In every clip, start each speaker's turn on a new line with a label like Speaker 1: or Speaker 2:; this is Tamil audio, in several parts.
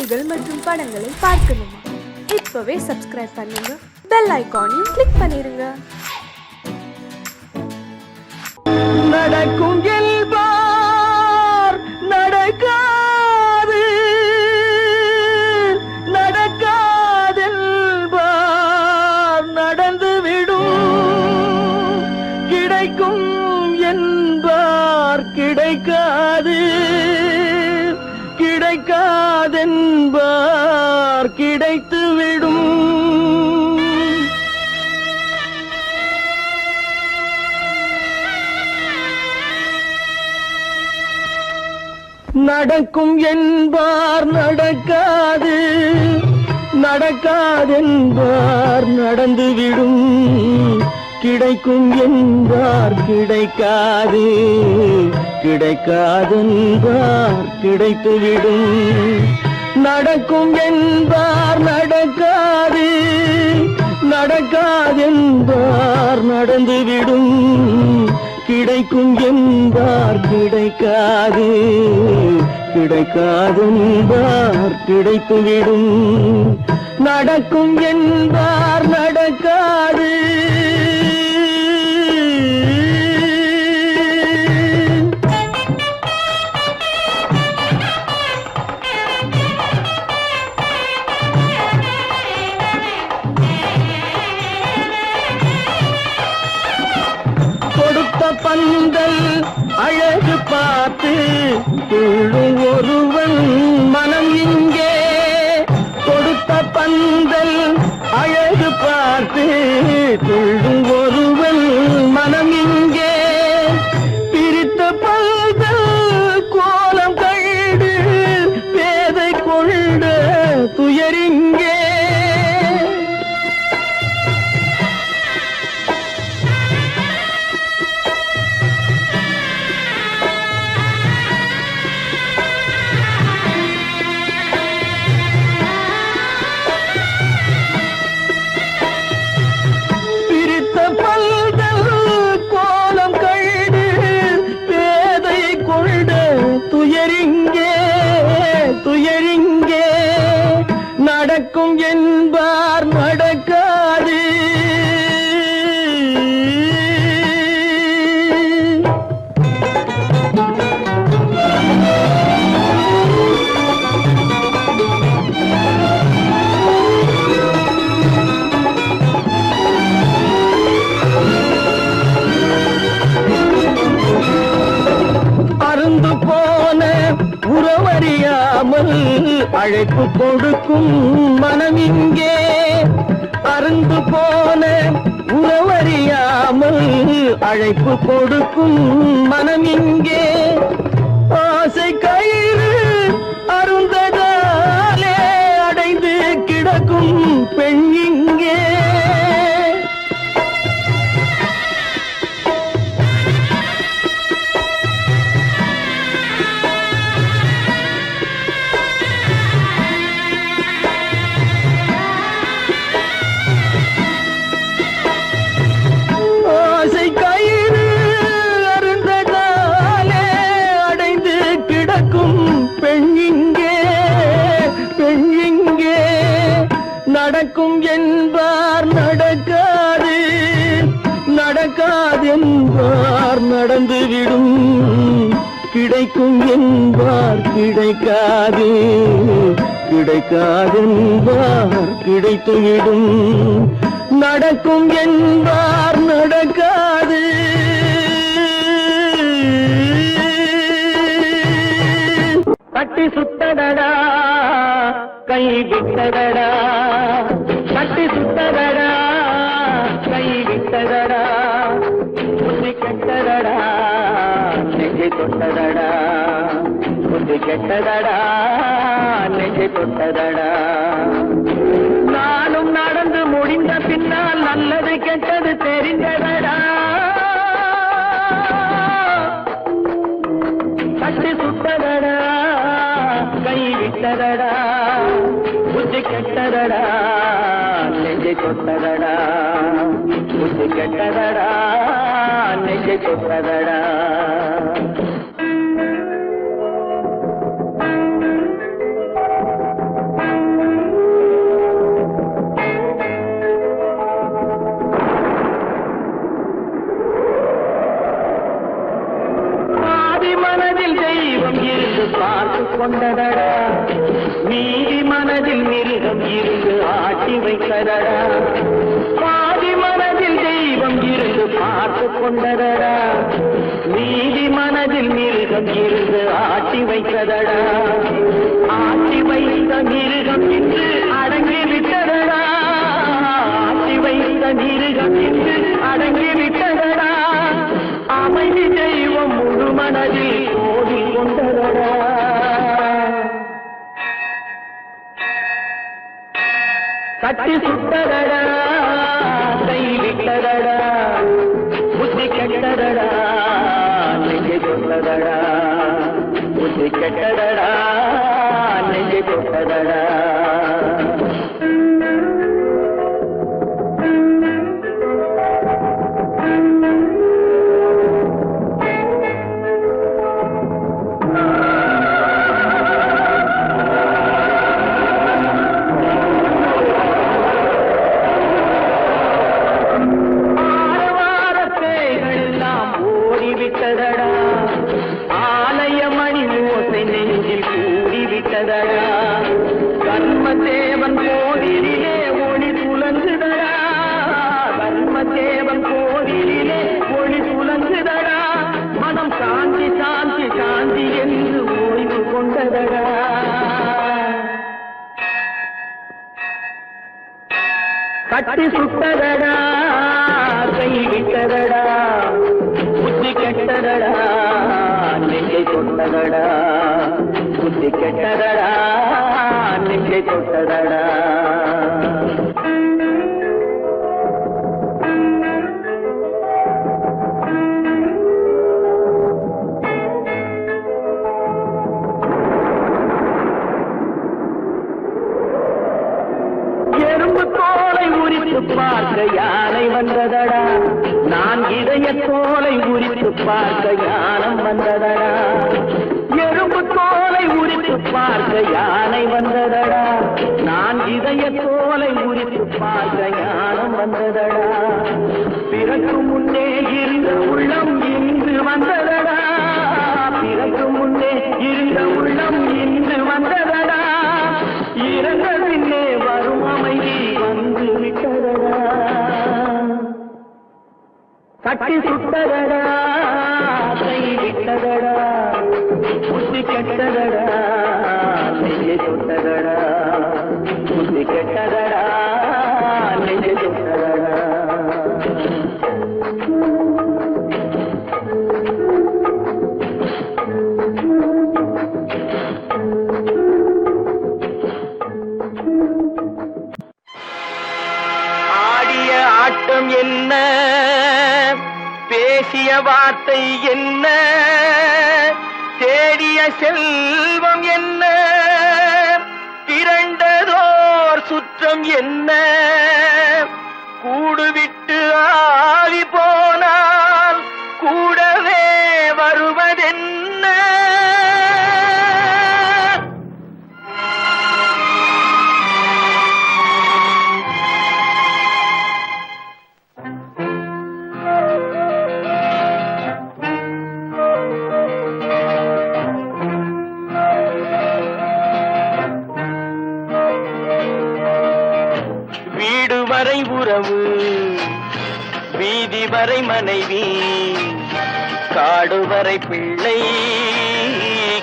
Speaker 1: செய்திகள் மற்றும் படங்களை பார்க்கணுமா? இப்பவே சப்ஸ்கிரைப் பண்ணுங்க, பெல் ஐகானையும் கிளிக் பண்ணிருங்க.
Speaker 2: நடக்கும் என்பார் நடக்காது, நடக்காதென்பார் நடந்துவிடும், கிடைக்கும் என்பார் கிடைக்காது, கிடைக்காதென்பார் கிடைத்துவிடும். நடக்கும் என்பார் நடக்காது, நடக்காதென்பார் நடந்துவிடும், கிடைக்கும் என்பார் கிடைக்காது, கிடைக்காதென்பார் கிடைத்துவிடும். நடக்கும் என்பார் நடக்காது, நடக்காதென்பார் நடந்துவிடும், கிடைக்கும் என்பார் கிடைக்காது, கிடைக்காதென்பார் கிடைத்துவிடும். நடக்கும் என்பார் நடக்காது. பந்தல் அழகு பார்த்து துள்ளும் ஒருவன் மனம் இங்கே, கொடுத்த பந்தல் அழகு பார்த்து துள்ளும் ஒருவன் மனம் இங்கே, பிரித்த பந்தல் கோலம் கண்டு பேதை கொண்ட துயரிங்கே. துயரிங்கே நடக்கும் என்பார் நடக்காது. அருந்து போன உறவறியாமல் அழைப்பு கொடுக்கும் மனம் இங்கே, அருந்து போன உறவறியாமல் அழைப்பு கொடுக்கும் மனம் இங்கே, ஆசை கயிறு அருந்ததாலே அடைந்து கிடக்கும் பெண் இங்கே. நடக்கும் என்பார் நடக்காது, நடக்காதென்பார் நடந்துவிடும், கிடைக்கும் என்பார் கிடைக்காது, கிடைக்காதென்பார் கிடைத்துவிடும். நடக்கும் என்பார் நடக்காது. கட்டி சுத்தடடா கை விட்டதடா, கட்டி சுத்ததடா கை விட்டதடா, புத்தி கெட்டதடா நெஞ்சை தொட்டதடா, புத்தி கெட்டதடா நெஞ்சை தொட்டதடா. நானும் நடந்து முடிந்த பின்னால் நல்லது கெட்டது தெரிந்ததடா, கட்டி சுத்ததடா கை விட்டதடா, புத்தி கெட்டதடா நெஞ்சை தொட்டதடா, புத்தி கெட்டதடா நெஞ்சை தொட்டதடா. கொண்டதடா நீதி மனதில் மிருகம் இருந்து ஆட்டி வைத்ததடா பாதி மனதில் தெய்வம் இருந்து பார்த்து கொண்டதடா நீதி மனதில் மிருகம் இருந்து ஆட்டி வைத்ததடா ஆட்டி வைத்த மிருகம் இன்று அடங்கி விட்டதடா ஆட்டி வைத்த மிருகம் இன்று அடங்கி விட்டதடா அமைதி தெய்வம் முழு மனதில் கோவில் கொண்டதடா கட்டி சுட்டதடா கை விட்டதடா புத்தி கெட்டதடா நெஞ்சை தொட்டதடா புத்தி கெட்டதடா நெஞ்சை தொட்டதடா கர்மதேவன் கோவிலிலே ஒளி துலங்குதடா கர்மதேவன் கோவிலிலே ஒளி துலங்குதடா மனம் சாந்தி சாந்தி சாந்தி என்று ஓய்வு கொண்டதடா கட்டி சுட்டதடா கை விட்டதடா புத்தி கெட்டதடா நெஞ்சை கொண்டதடா புத்தி கெட்டதடா நெஞ்சை தொட்டதடா எறும்பு தோலை உரித்து பார்க்க யானை வந்ததடா நான் இதய தோலை உரித்து பார்க்க யானம் வந்ததடா எறும்பு தோலை உரித்து பார்க்க யானை வந்ததடா நான் இதய தோலை உரித்து பார்க்க யானம் வந்ததடா பிறகு முன்னே இருந்த உள்ளம் இன்று வந்ததடா பிறகு முன்னே இருந்த உள்ளம் இன்று வந்ததடா இறந்த பின்னே வரும் அமைதி வந்து விட்டதடா கட்டி சுட்டதடா கை விட்டதடா புத்தி கெட்டதடா நெஞ்சை தொட்டதடா புத்தி கெட்டதடா நெஞ்சை தொட்டதடா ஆடிய ஆட்டம் என்ன பேசிய வார்த்தை என்ன தேடிய செல்வம் என்ன திரண்டதோர் சுற்றம் என்ன கூடுவிட்டு ஆவி போனால் கூடவே வருவதென்ன வரை உறவு வீதி வரை மனைவி காடு வரை பிள்ளை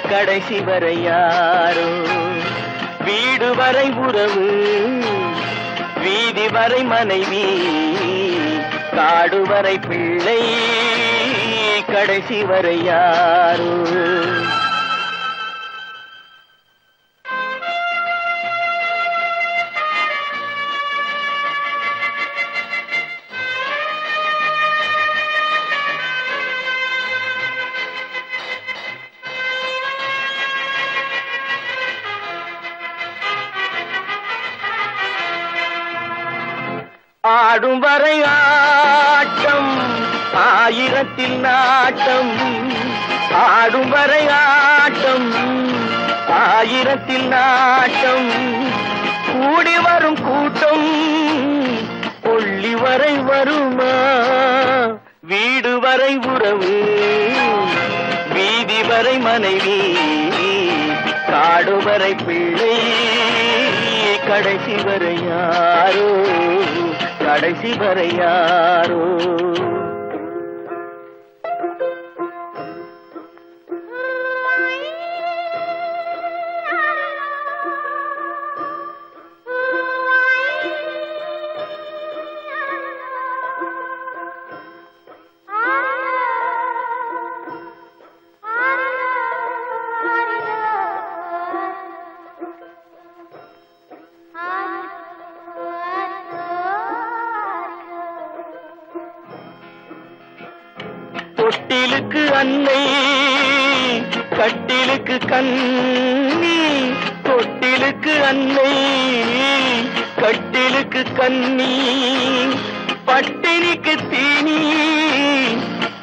Speaker 2: கடைசி வரை யாரோ வீடு வரை உறவு வீதி வரை மனைவி காடு வரை பிள்ளை கடைசி வரை யாரோ ஆடும் வரை ஆட்டம் ஆயிரத்தில் நாட்டம் ஆடும் வரை ஆட்டம் ஆயிரத்தில் நாட்டம் கூடி வரும் கூட்டம் கொள்ளி வரை வருமா வீடு வரை உறவு வீதி வரை மனைவி காடுவரை பிள்ளை கடைசி வரை யாரோ, கடைசி வரை யாரோ. தொட்டிலுக்கு அன்னை கட்டிலுக்கு கண்ணி, தொட்டிலுக்கு அன்னை கட்டிலுக்கு கண்ணி, பட்டினிக்கு தீனி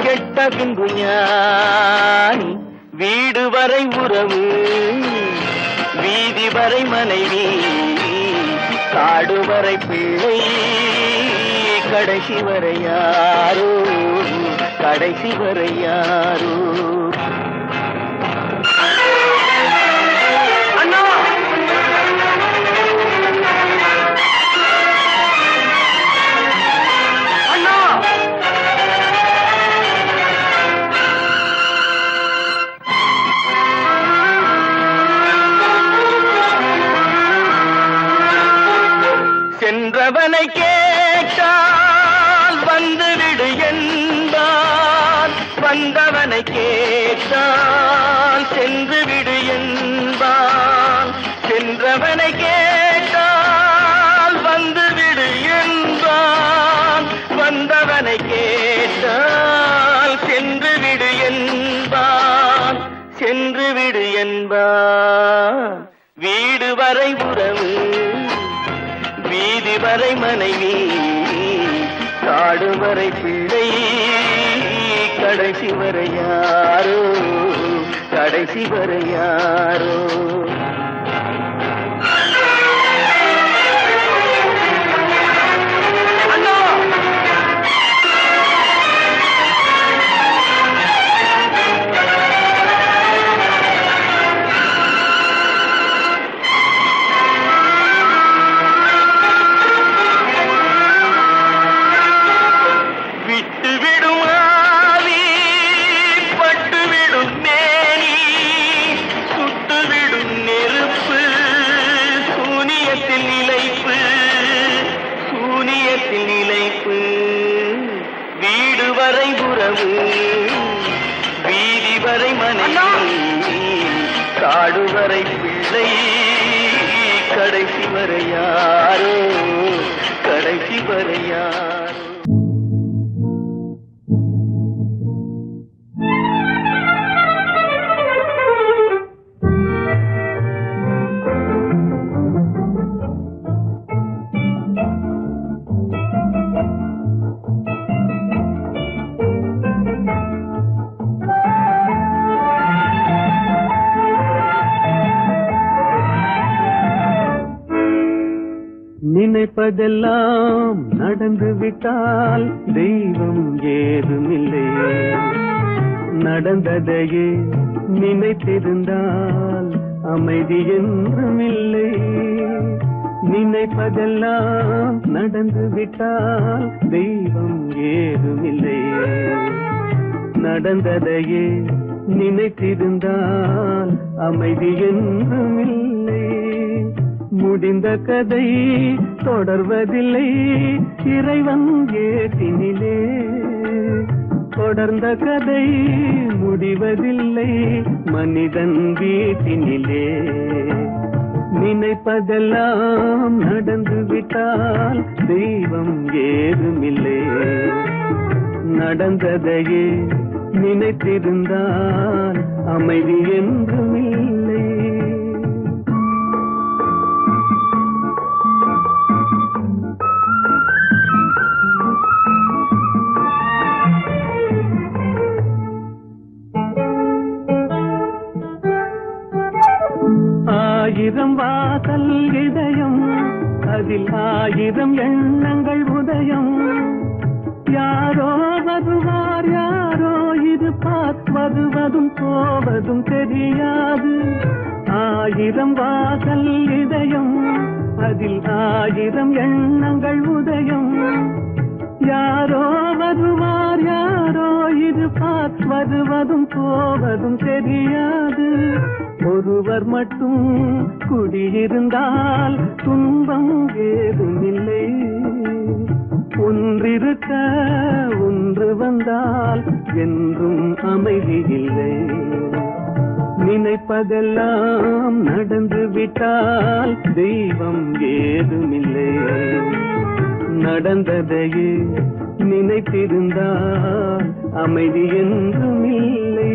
Speaker 2: கெட்ட பின்பு ஞானி. வீடு வரை உறவு, வீதி வரை மனைவி, காடு வரை பிள்ளை கடைசி வரை யாரோ, கடைசி வரை யாரோ. அண்ணா அண்ணா சென்றவனை கேட்டால் வந்துவிடு என்பான், வந்தவனை கேட்டால் சென்று விடு என்பான். சென்றவனை கேட்டால் வந்துவிடு என்பான், வந்தவனை கேட்டால் சென்று விடு என்பான், சென்று விடு என்பான். வீடு வரை உறவு, வீதி வரை மனைவி, காடு வரை பிள்ளை கடைசி வரை யாரோ, கடைசி வரை யாரோ. வீடு வரை உறவு, வீதி வரை மனைவி, காடு வரை பிள்ளை கடைசி வரை யாரோ, கடைசி வரை யாரோ. நினைப்பதெல்லாம் நடந்து விட்டால் தெய்வம் ஏதுமில்லை, நடந்ததையே நினைத்திருந்தால் அமைதி என்றுமில்லை. நினைப்பதெல்லாம் நடந்து விட்டால் தெய்வம் ஏதுமில்லை, நடந்ததையே நினைத்திருந்தால் அமைதி என்றுமில்லை. முடிந்த கதை தொடர்வதில்லை இறைவன் ஏட்டினிலே, தொடர்ந்த கதை முடிவதில்லை மனிதன் வீட்டினிலே. நினைப்பதெல்லாம் நடந்து விட்டால் தெய்வம் ஏதுமில்லை, நடந்ததையே நினைத்திருந்தால் அமைதி என்றுமில்லை. ஆயிரம் வாசல் இதயம், அதில் ஆயிரம் எண்ணங்கள் உதயம். யாரோ வருவார் யாரோ இருப்பார், வருவதும் போவதும் தெரியாது.
Speaker 3: ஆயிரம் வாசல் இதயம், அதில் ஆயிரம் எண்ணங்கள் உதயம். யாரோ வருவார் யாரோ இருப்பார், வருவதும் போவதும் தெரியாது. ஒருவர் மட்டும் குடியிருந்தால் துன்பம் ஏதுமில்லை. ஒன்றிருக்க ஒன்று வந்தால் என்றும் அமைதி இல்லை. நினைப்பதெல்லாம் நடந்து விட்டால் தெய்வம் ஏதுமில்லை. நடந்ததையே நினைத்திருந்தால் அமைதி என்றும் இல்லை.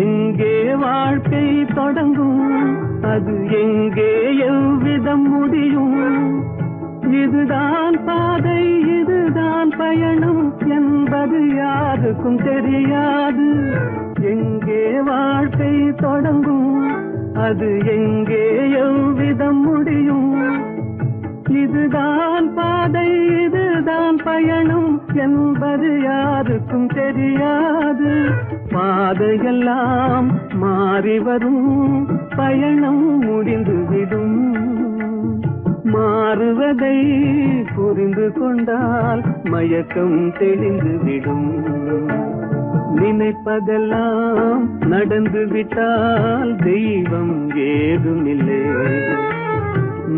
Speaker 3: எங்கே வாழ்க்கை தொடங்கும், அது எங்கே எவ்விதம் முடியும்? இதுதான் பாதை, இதுதான் பயணம் என்பது யாருக்கும் தெரியாது. எங்கே வாழ்க்கை தொடங்கும், அது எங்கே எவ்விதம் முடியும்? இதுதான் பாதை, இதுதான் பயணம் என்பது யாருக்கும் தெரியாது. பாதையெல்லாம் மாறி வரும், பயணம் முடிந்துவிடும். மாறுவதை புரிந்து கொண்டால் மயக்கம் தெளிந்துவிடும். நினைப்பதெல்லாம் நடந்து விட்டால் தெய்வம் ஏதுமில்லை.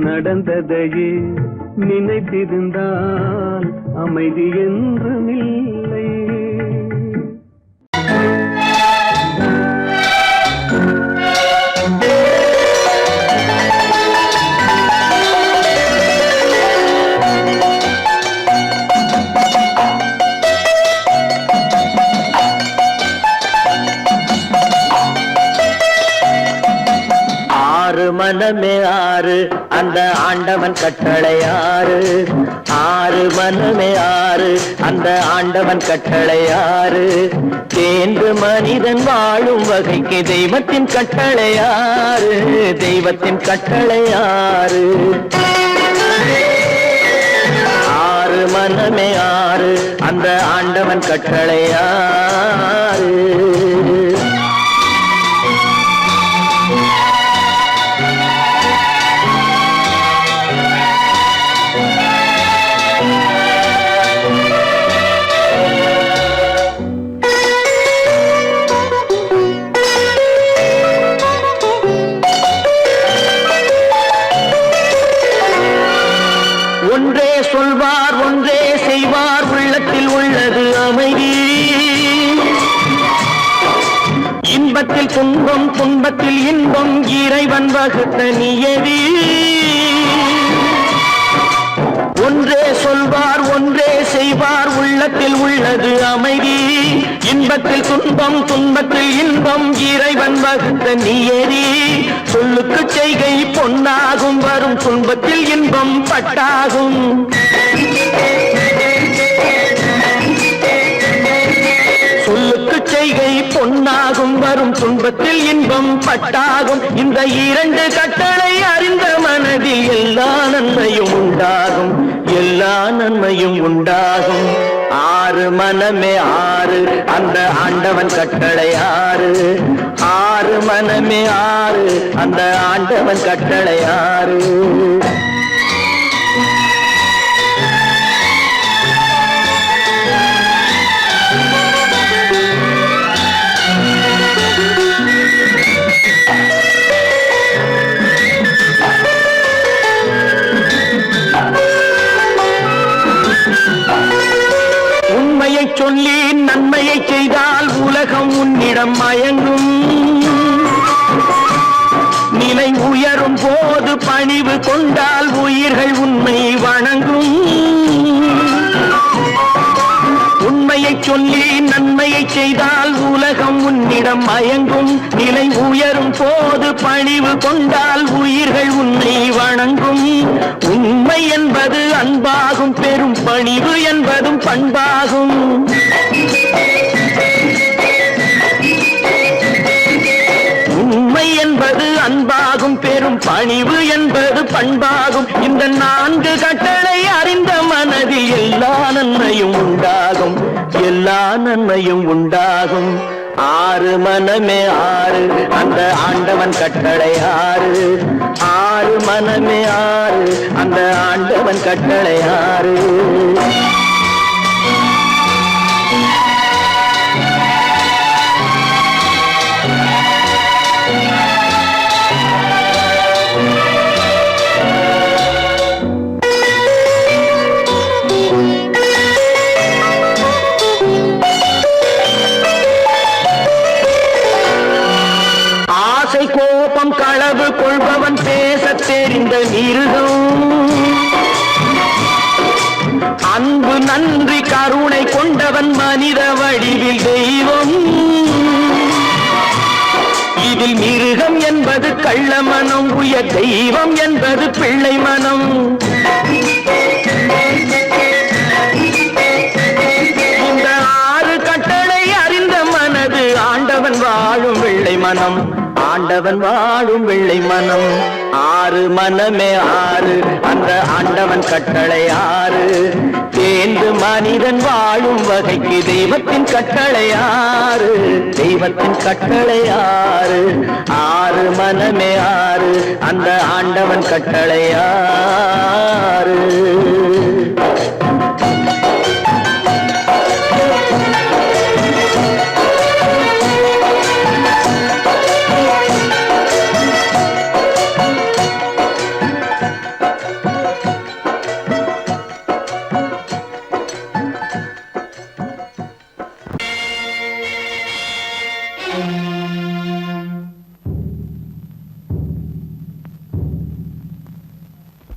Speaker 3: நடந்ததையே நினைத்திருந்தால் அமைதி என்றுமில்லை.
Speaker 2: மனமே ஆறு, அந்த ஆண்டவன் கட்டளை ஆறு. ஆறு மனமே ஆறு, அந்த ஆண்டவன் கட்டளை ஆறு. தேர்ந்து மனிதன் வாழும் வகைக்கு தெய்வத்தின் கட்டளை ஆறு. தெய்வத்தின் கட்டளை ஆறு. ஆறு மனமே ஆறு, அந்த ஆண்டவன் கட்டளை ஆறு. ஒன்றே சொல்வார் ஒன்றே செய்வார், உள்ளத்தில் உள்ளது அமைதி. இன்பத்தில் துன்பம் துன்பத்தில் இன்பம், இறைவன் வகுத்த நியதி. ஒன்றே சொல்வார் ஒன்றே செய்வார், உள்ளத்தில் உள்ளது அமைதி. இன்பத்தில் துன்பம் துன்பத்தில் இன்பம், இறைவன் வகுத்த நியதி. சொல்லுக்கு செய்கை பொன்னாகும், வரும் துன்பத்தில் இன்பம் பட்டாகும். சொல்லுக்கு செய்கை பொன்னாகும், வரும் துன்பத்தில் இன்பம் பட்டாகும். இந்த இரண்டு கட்டளை அறிந்த மனதில் எல்லா நன்மையும் உண்டாகும். எல்லா நன்மையும் உண்டாகும். ஆறு மனமே ஆறு, அந்த ஆண்டவன் கட்டளை ஆறு. ஆறு மனமே ஆறு, அந்த ஆண்டவன் கட்டளை ஆறு. உண்மையை சொல்லி நன்மையை செய்தால் உலகம் உன்னிடம் மயங்கும். நிலை உயரும் போது பணிவு கொண்டால் உயிர்கள் உண்மை வணங்கும். உண்மையை சொல்லி நன்மையை செய்தால் உலகம் உன்னிடம் மயங்கும். நிலை உயரும் போது பணிவு கொண்டால் உயிர்கள் உன்னை வணங்கும். உண்மை என்பது அன்பாகும், பெரும் பணிவு என்பதும் பண்பாகும். உண்மை என்பது அன்பாகும், பெரும் பணிவு என்பது பண்பாகும். இந்த 4 கட்டளை அறிந்த மனதில் எல்லா நன்மையும் உண்டாகும், எல்லா நன்மையும் உண்டாகும். 6 மனமே 6 அந்த ஆண்டவன் கட்டளை 6. 6 மனமே 6 அந்த ஆண்டவன் கட்டளை 6. கோபம் களவு கொள்பவன் பேசத் தெரிந்த மிருகம், அன்பு நன்றி கருணை கொண்டவன் மனித வடிவில் தெய்வம். இதில் மிருகம் என்பது கள்ள மனம், உயர் தெய்வம் என்பது பிள்ளை மனம். இந்த 6 கட்டளை அறிந்த மனது ஆண்டவன் வாழும் வெள்ளை மனம், ஆண்டவன் வாழும் வெள்ளை மனம். 6 மனமே 6 அந்த ஆண்டவன் கட்டளை 6. தேர்ந்து மனிதன் வாழும் வகைக்கு தெய்வத்தின் கட்டளை 6, தெய்வத்தின் கட்டளை 6. 6 மனமே 6 அந்த ஆண்டவன் கட்டளை 6.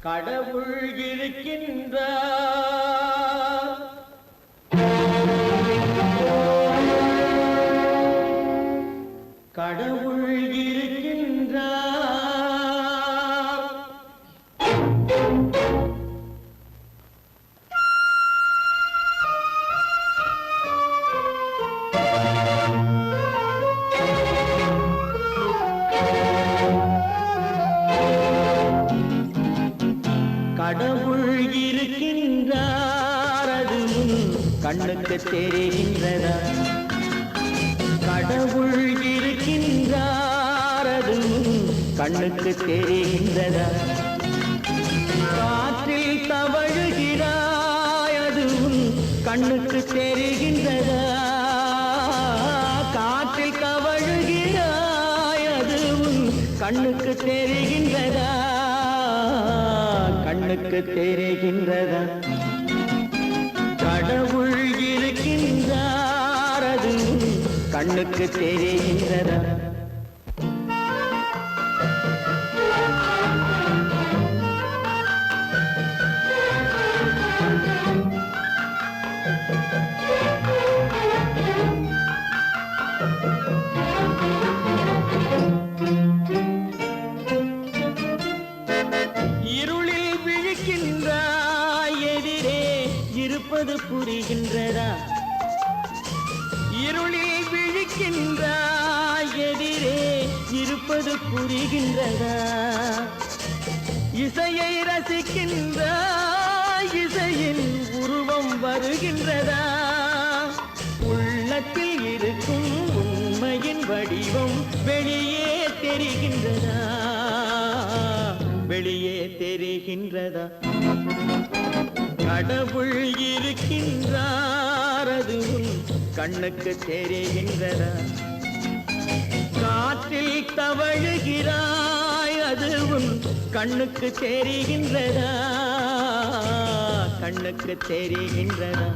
Speaker 2: கடவுள் இருக்கின்றார், கடவுள் இருக்கின்றார். கடவுள் இருக்கின்றார், அது கண்ணுக்கு தெரிகின்றதா? கடவுள் இருக்கின்றார், அது கண்ணுக்கு தெரிகின்றதா? காற்றில் தவழுகிறாய், அது கண்ணுக்கு தெரிகின்றதா? காற்றில் தவழுகிறாய், அது கண்ணுக்கு தெரிகின்றதா? கண்ணுக்கு தெரிகின்றதா? கடவுள் இருக்கின்றார், அது கண்ணுக்கு தெரிகின்றதா? புரிகின்றதா? இருளில் விழிக்கின்றாய், எதிரே இருப்பது புரிகின்றதா? இசையை ரசிக்கின்றாய், இசையின் உருவம் வருகின்றதா? உள்ளத்தில் இருக்கும் உண்மையின் வடிவம் வெளியே தெரிகின்றதா? வெளியே தெரிகின்றதா? கடவுள் இருக்கின்றார், அது கண்ணுக்கு தெரிகின்றதா? காற்றில் தவழுகிறாய், அது கண்ணுக்கு தெரிகின்றதா? கண்ணுக்கு தெரிகின்றதா?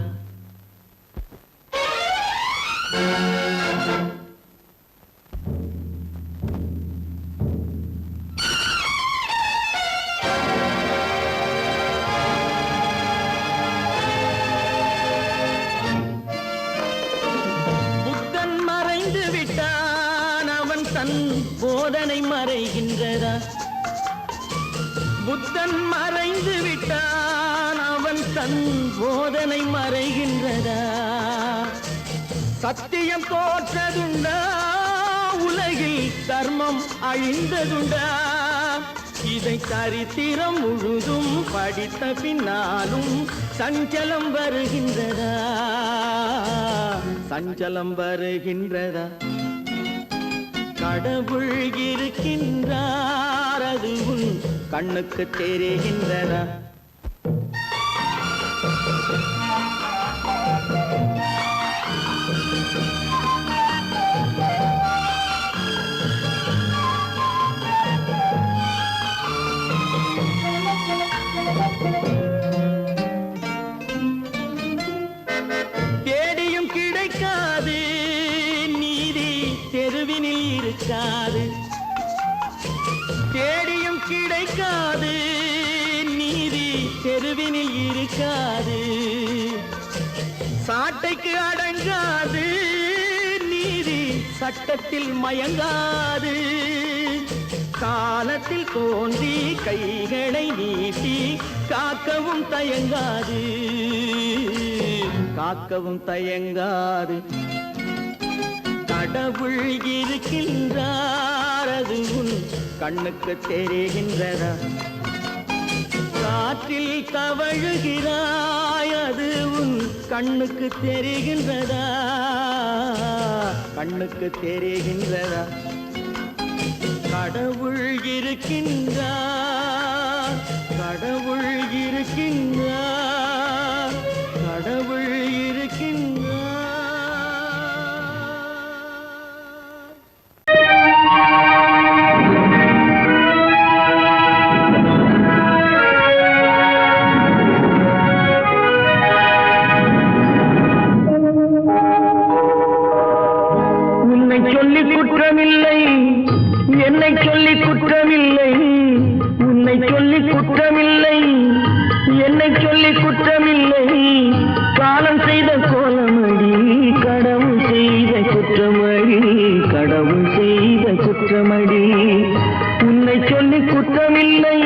Speaker 2: போதனை மறைகின்றதா? புத்தன் மறைந்து விட்டான், அவன் தன் போதனை மறைகின்றதா? சத்தியம் தோற்றதுண்டா? உலகில் தர்மம் அழிந்ததுண்டா? இதை சரித்திரம் முழுதும் படித்த பின்னாலும் சஞ்சலம் வருகின்றதா, சஞ்சலம் வருகின்றதா? கடவுள் இருக்கின்றார், அது உன் கண்ணுக்கு தெரிகின்றதா? தேடியும் கிடைக்காது நீதி தெருவினில் இருக்காது, தேடியும் கிடைக்காது நீதி தெருவினில் இருக்காது, சாட்டைக்கு அடங்காது நீதி சட்டத்தில் மயங்காது, காலத்தில் தோன்றி கைகளை நீட்டி காக்கவும் தயங்காது, காக்கவும் தயங்காது. கடவுள் இருக்கின்றார், அது உன் கண்ணுக்கு தெரிகின்றதா? காற்றில் தவழுகிறாய், அது உன் கண்ணுக்கு தெரிகின்றதா, கண்ணுக்கு தெரிகின்றதா? கடவுள் இருக்கின்றார், கடவுள் இருக்கின்றார், கடவுள் இருக்கின்றார். உன்னை சொல்லி குற்றமில்லை, என்னை சொல்லி குற்றமில்லை, உன்னை சொல்லி குற்றமில்லை, என்னை சொல்லி குற்றமில்லை, காலம் செய்த கோலமடி, கடவுள் செய்த குற்றமடி, கடவுள் செய்த குற்றமடி. உன்னை சொல்லி குற்றமில்லை,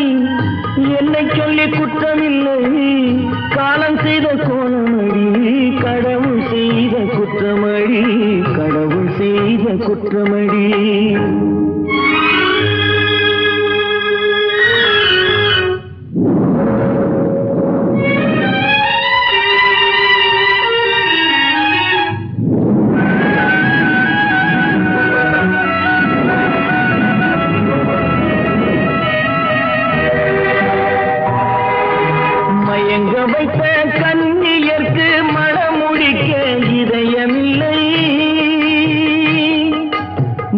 Speaker 2: என்னை சொல்லி குற்றமில்லை, காலம் செய்த கோலமடி, கடவுள் செய்த குற்றமடி, கடவுள் செய்த குற்றமடி. மயங்க வைத்த கன்னியர்க்கு மணமுடிக்க இதயமில்லை,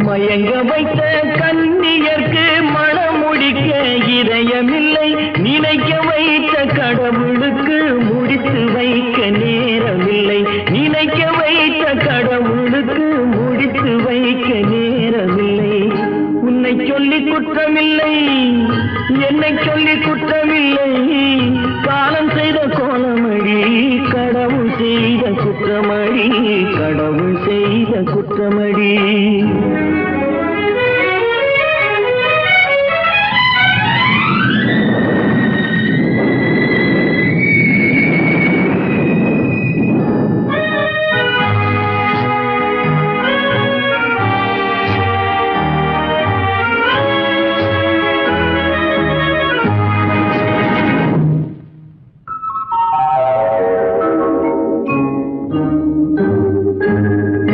Speaker 2: மயங்க வைத்த கன்னியர்க்கு மணமுடிக்க இதயமில்லை, நினைக்க வைத்த கடவுளுக்கு முடித்து வைக்க நேரமில்லை, நினைக்க வைத்த கடவுளுக்கு முடித்து வைக்க நேரமில்லை. உன்னை சொல்லி குற்றமில்லை, என்னை சொல்லி குற்றமில்லை, காலம் செய்த கோலமடி, கடவுள் செய்த குற்றமடி, கடவுள் செய்த குற்றமடி.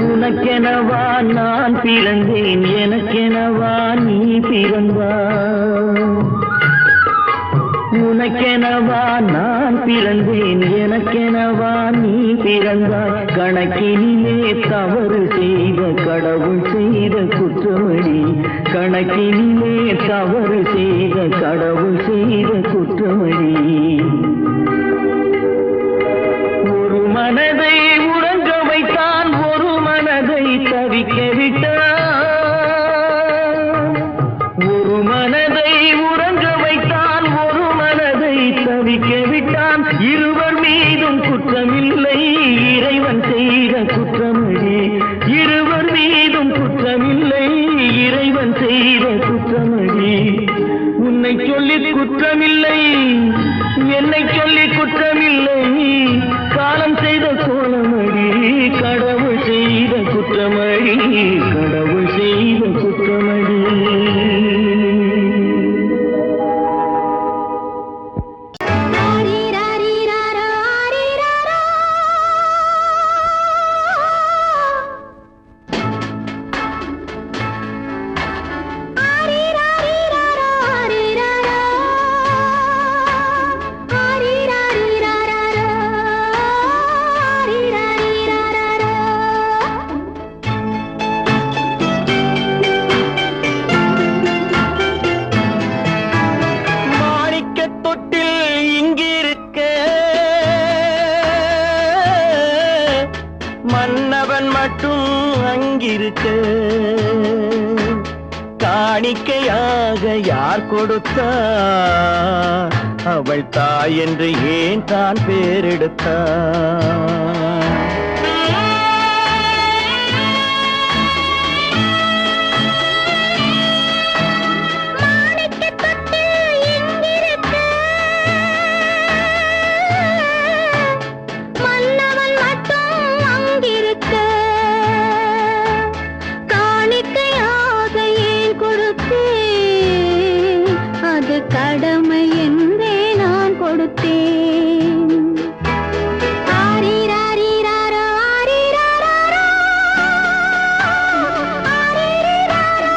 Speaker 2: உனக்கெனவா நான் பிறந்தேன், எனக்கெனவா நீ பிறந்தாய், உனக்கெனவா நான் பிறந்தேன், எனக்கெனவா நீ பிறந்தாய், கணக்கினிலே தவறு செய்த கடவுள் செய்த குற்றமடி, கணக்கினிலே தவறு செய்த கடவுள் செய்த குற்றமடி. ஒரு மனதை உறங்க வைத்தான், ஒரு மனதை தவிக்க விட்டான், ஒரு மனதை உறங்க வைத்தான், ஒரு மனதை தவிக்க விட்டான், இருவர் மீதும் குற்றமில்லை, இறைவன் செய்த குற்றமடி, இருவர் மீதும் குற்றமில்லை, இறைவன் செய்த குற்றமடி. உன்னை சொல்லி குற்றமில்லை, என்னை சொல்லி குற்றமில்லை, காலம் செய்த கோலமடி, கடவுள் செய்த குற்றமடி, கடவுள் செய்த குற்றமடி. மன்னவன் மட்டும் அங்கிருக்க காணிக்கையாக யார் கொடுத்தா அவள் தாய் என்று ஏன் தான் பேரெடுத்தா
Speaker 4: கடமை என்றே நான் கொடுத்தேன். ஆரிராரிராரோ, ஆரிராராரோ, ஆரிராரோ,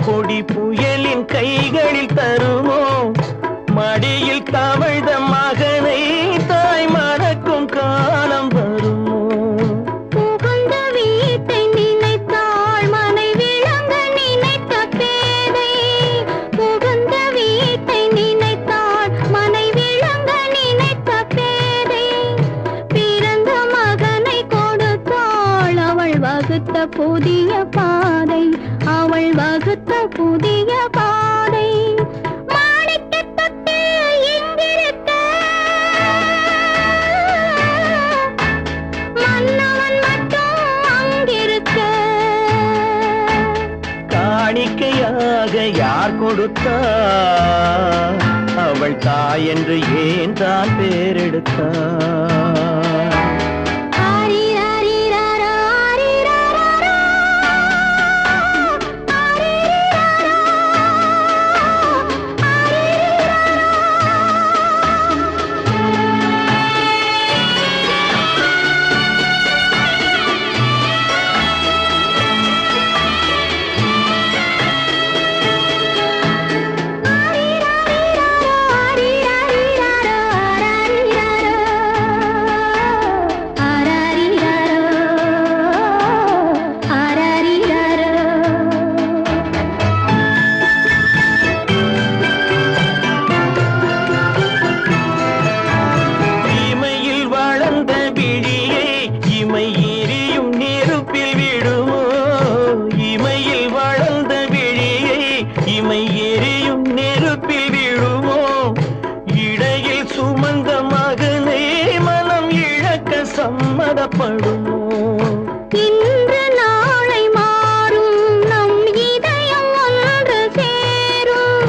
Speaker 2: கொடி புயலின் கைகளில் தருமோ மடியில் தவழ்ந்த மகனை தாய் மறக்கும் காலம் வருமோ
Speaker 4: புகுந்த வீட்டை நினைத்தாள் மனை விளங்க நினைத்த பேதை புகுந்த வீட்டை நினைத்தாள் மனை விளங்க நினைத்த பேதை பிறந்த மகனை கொடுத்தாள் அவள் வகுத்த புதிய பாதை அவள் வகுத்த புதிய பாதை மாணிக்க தொட்டு எங்கிருக்க மன்னவன் மட்டும் அங்கிருக்க
Speaker 2: காணிக்கையாக யார் கொடுத்தா அவள் தாய் என்று ஏன் தான் பேரெடுத்தா சம்மதப்படுமோ
Speaker 4: இன்று நாளை மாறும் நம் இதயம் ஒன்று சேரும்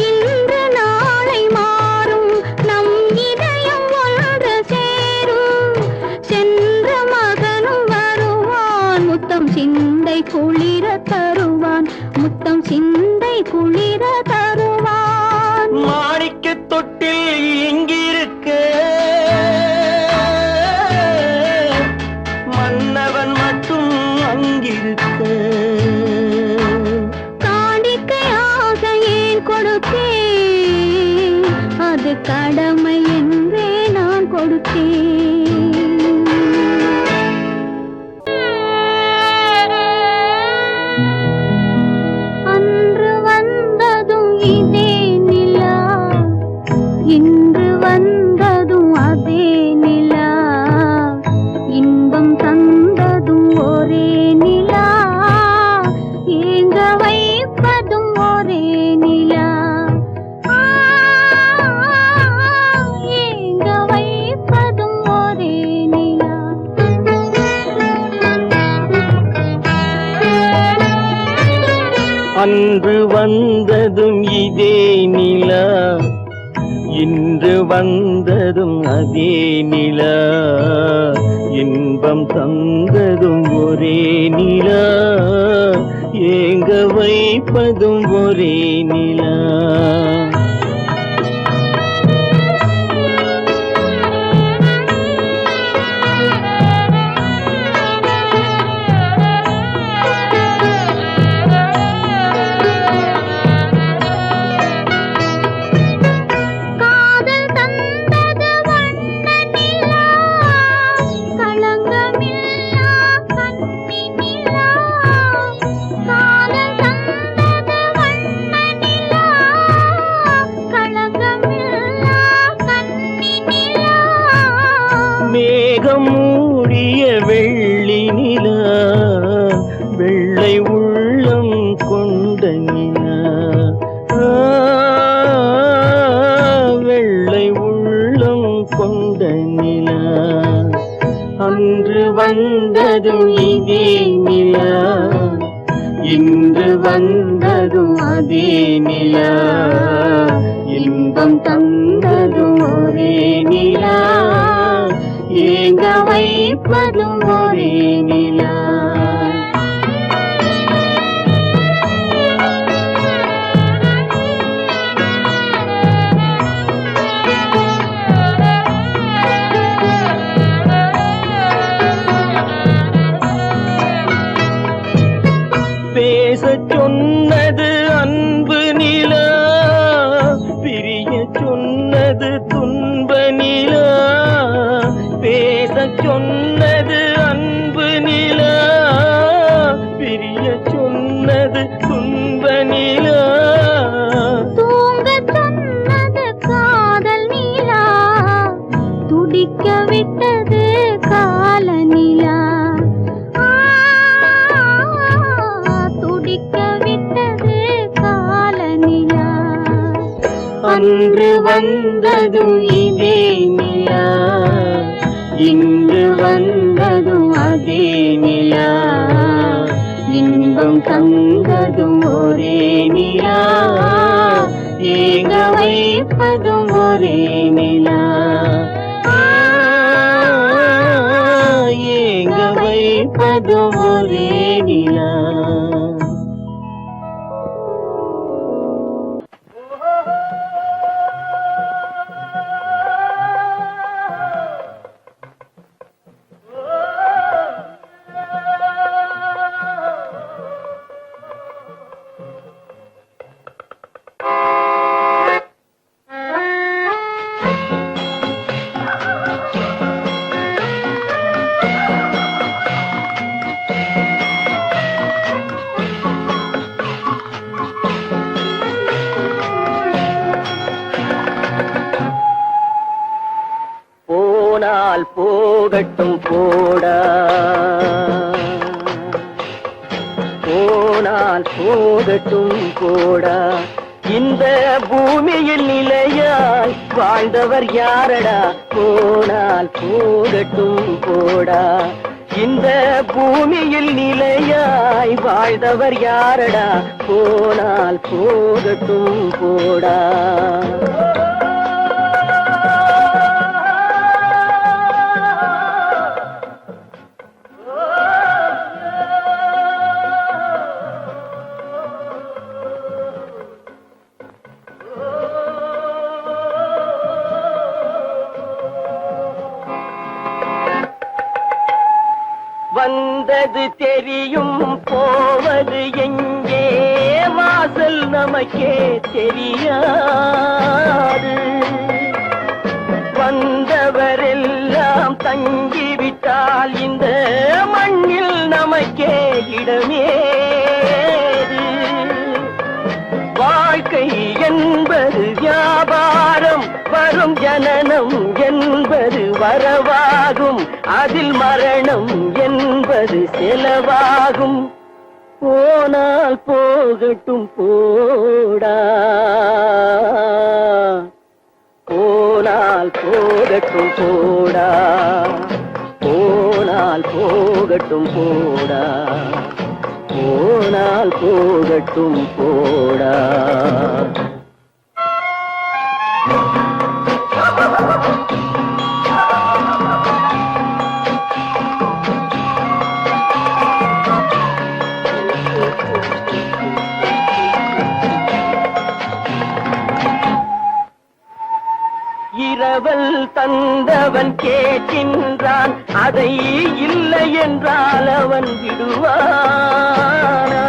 Speaker 4: இன்று நாளை மாறும் நம் இதயம் ஒன்று சேரும் சென்ற மகனும் வருவான் முத்தம் சிந்தை குளிர தருவான் முத்தம் சிந்தை குளிர தருவான்
Speaker 2: மாணிக்க தொட்டில் இங்கிருக்க மன்னவன் மட்டும் அங்கிருக்க
Speaker 4: காணிக்கையாக ஏன் கொடுத்தேன் அது கடமை என்றே நான் கொடுத்தேன் அன்று வந்ததும் இதே நிலா இன்று வந்ததும் அதே நிலா இன்பம் தந்ததும் ஒரே நிலா ஏங்க வைப்பதும் ஒரே நிலா ஏங்க வைப்பதும்
Speaker 2: அன்று வந்ததும் அதே நிலா, இன்பம் தந்ததும் ஒரே நிலா, ஏங்க வைப்பதும் ஒரே நிலா. மேகம் மூடிய வெள்ளி நிலா, வெள்ளை உள்ளம் கொண்ட நிலா, வெள்ளை உள்ளம் கொண்ட நிலா. அன்று வந்ததும் இதே நிலா, இன்று வந்ததும் அதே நிலா, இன்பம் தந்ததும் ஒரே நிலா, ஏங்க வைப்பதும் ஒரே நிலா. பேசச் சொன்னது அன்பு நிலா, பிரிய சொன்னது துன்ப நிலா. பேசச் சொன்னது அன்பு நிலா, பிரிய சொன்னது துன்ப நிலா.
Speaker 4: தூங்கச் சொன்னது காதல் நிலா, துடிக்க விட்டது கால நிலா, துடிக்க விட்டது கால நிலா.
Speaker 2: அன்று வந்ததும் இதே நிலா, இன்று வந்ததும் அதே நிலா, இன்பம் தந்ததும் ஒரே நிலா, ஏங்க வைப்பதும் ஒரே நிலா, ஏங்க வைப்பதும் ஒரே நிலா. போனால் போகட்டும் போடா, போனால் போகட்டும் போடா, இந்த பூமியில் நிலையாய் வாழ்ந்தவர் யாரடா. போனால் போகட்டும் போடா, இந்த பூமியில் நிலையாய் வாழ்ந்தவர் யாரடா. போனால் போகட்டும் போடா. வந்தது தெரியும் போவது எங்கே, வாசல் நமக்கே தெரியாது. வந்தவரெல்லாம் தங்கிவிட்டால் இந்த மண்ணில் நமக்கே இடமேது. வாழ்க்கை என்பது வியாபாரம், வரும் ஜனனம் என்பது வரவாகும், அதில் மரணம் என்பது செலவாகும். போனால் போகட்டும் போடா, போனால் போகட்டும் போடா, போனால் போகட்டும் போடா, போனால் போகட்டும் போடா. இரவல் தந்தவன் கேட்கின்றான், அதை இல்லை என்றால் அவன் விடுவானா?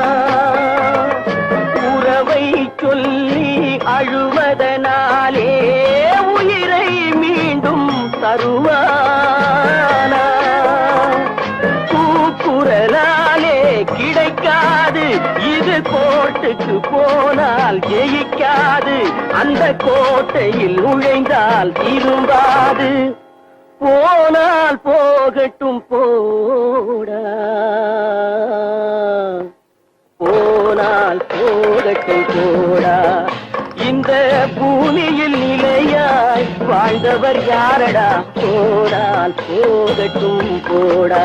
Speaker 2: உறவை சொல்லி அழுவதனாலே உயிரை மீண்டும் தருவானா? கூக்குரலாலே கிடைக்காது, இது கோட்டுக்கு போனால் ஜெயிக்காது, அந்த கோட்டையில் நுழைந்தால் திரும்பாது. போனால் போகட்டும் போடா, போனால் போகட்டும் போடா. இந்த பூமியில் நிலையாய் வாழ்ந்தவர் யாரடா? போனால் போகட்டும் போடா.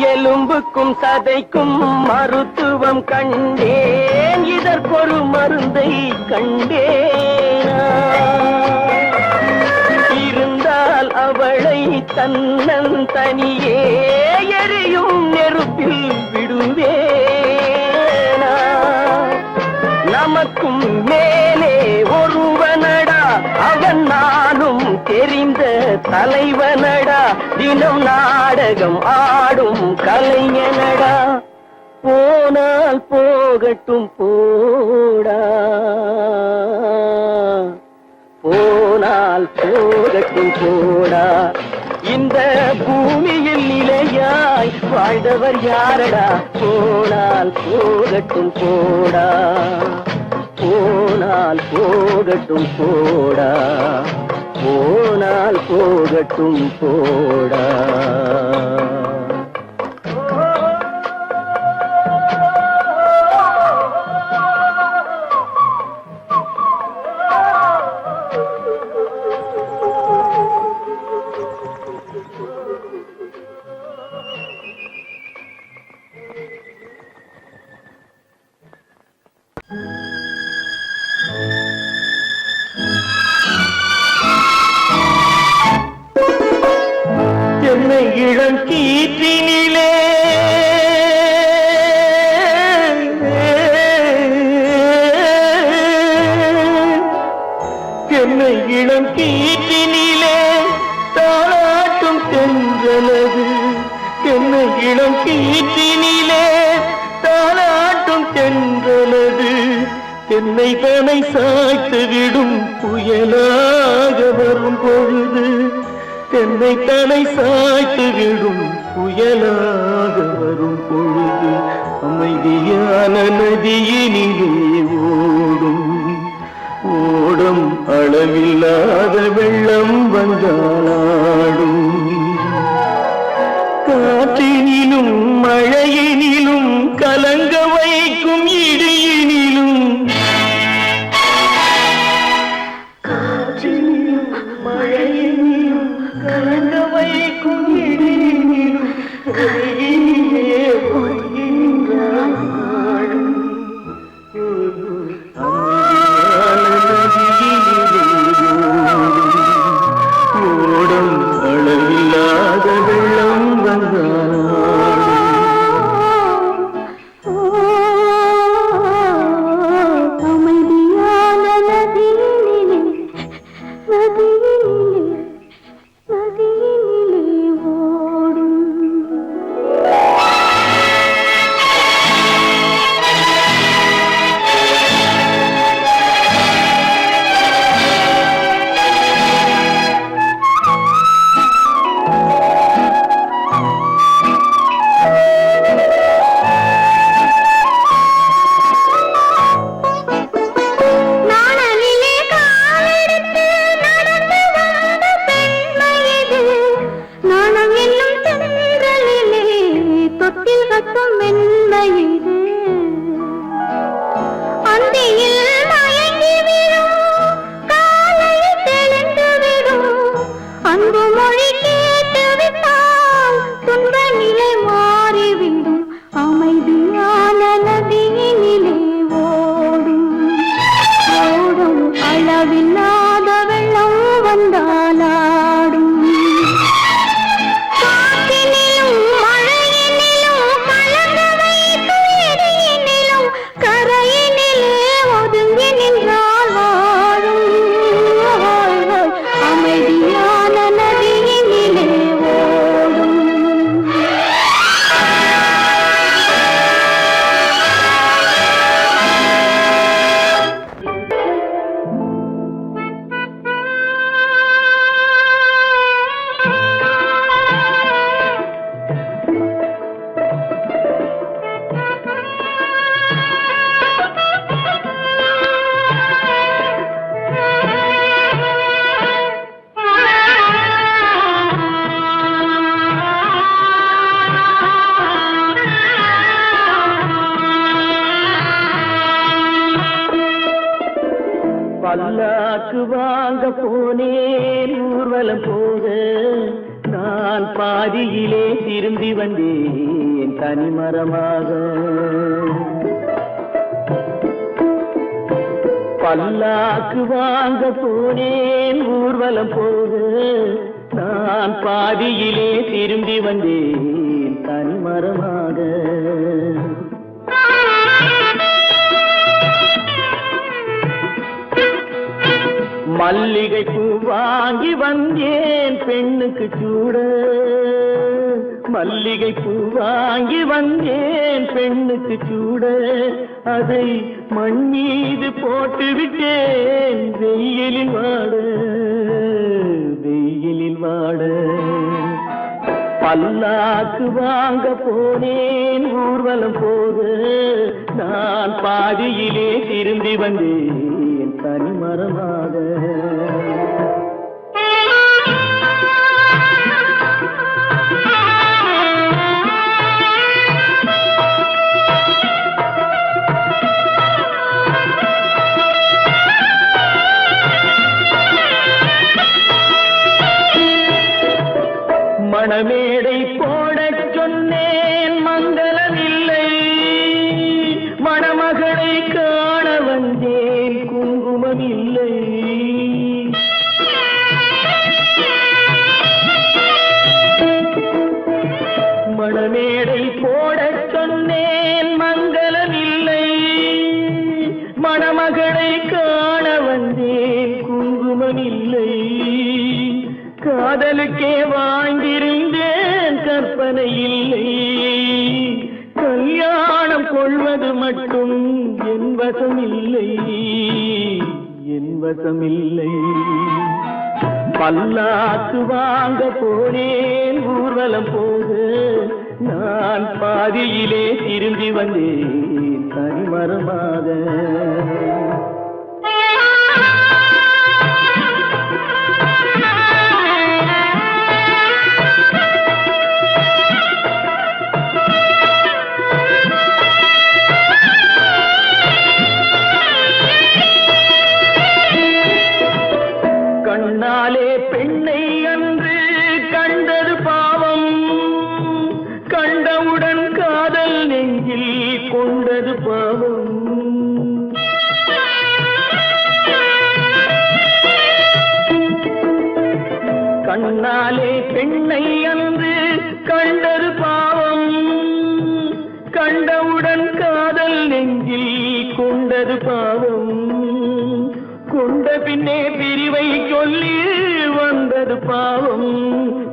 Speaker 2: எலும்புக்கும் சதைக்கும் மருத்துவம் கண்டேன், இதற்கொரு மருந்தை கண்டேனா? இருந்தால் அவளை தன்னந்தனியே எரியும் நெருப்பில் விடுவேனா? நமக்கும் மேலே ஒருவனடா, அவன் நானும் தெரிந்த தலைவனடா, தினம் நாடகம் ஆடும் கலைஞனடா. போனால் போகட்டும் போடா, போனால் போகட்டும் போடா. இந்த பூமியில் நிலையாய் வாழ்ந்தவர் யாரடா? போனால் போகட்டும் போடா, போனால் போகட்டும் போடா, போனால் போகட்டும் போடா. என்னை இளம் கீற்றினிலே என்னை இளம் கீற்றினிலே தாளாட்டும் தென்றலது, என்னை இளம் கீற்றினிலே தாளாட்டும் தென்றலது, என்னை தனை சாய்த்து விடும் புயலாக வரும் பொழுது, என்னை தலை சாய்த்து விடும் புயலாக வரும் பொழுது, அமைதியான நதியினிலே ஓடும் ஓடும் அளவில்லாத வெள்ளம் வந்தாடும். காற்றினிலும் மழையினிலும் கலங்க வைக்கும் இடியினிலும், காற்றினிலும் மழையினிலும் கலங்க வைக்கும் இடியினிலும் கரையினிலே பொய்கின்றான் நாடும். ஓடும் அளவில்லாத வெள்ளம் வந்தாடும்.
Speaker 4: அமைதியான நதியினிலே ஓடும்.
Speaker 2: பல்லாக்கு வாங்க போனேன் ஊர்வலம் போக நான் பாதியிலே திரும்பி வந்தேன் தனிமரமாக. பல்லாக்கு வாங்க போனேன் ஊர்வலம் போக நான் பாதியிலே திரும்பி வந்தேன் தனிமரமாக. மல்லிகை பூ வாங்கி வந்தேன் பெண்ணுக்கு சூட, மல்லிகை பூ வாங்கி வந்தேன் பெண்ணுக்கு சூட, அதை மண் மீது போட்டு விட்டேன் வெயிலில் வாட, வெயிலில் வாட. பல்லாக்கு வாங்க போனேன் ஊர்வலம் போக நான் பாதியிலே திரும்பி வந்தேன் தனிமரமாக. மணமேடை போடச் சொன்னேன் மங்களமில்லை, மணமகளை காண வந்தேன் குங்குமமில்லை. மணமேடை போடச் சொன்னேன் மங்களமில்லை, மணமகளை காண வந்தேன் குங்குமமில்லை. காதலுக்கே வாழ்ந்திருந்தேன் கற்பனை இல்லை, கல்யாணம் கொள்வது மட்டும் என் வசமில்லை, என் வசமில்லை. பல்லாக்கு வாங்க போனேன் ஊர்வலம் போக நான் பாதியிலே திரும்பி வந்தேன் தனிமரமாக. கண்ணாலே பெண்ணை அன்று கண்டது பாவம், கண்டவுடன் காதல் நெஞ்சில் கொண்டது பாவம். கண்ணாலே பெண்ணை அன்று கண்டது பாவம், கண்டவுடன் காதல் நெஞ்சில் கொண்டது பாவம். கொண்ட பின்னே பிரிவை சொல்லி வந்தது பாவம்,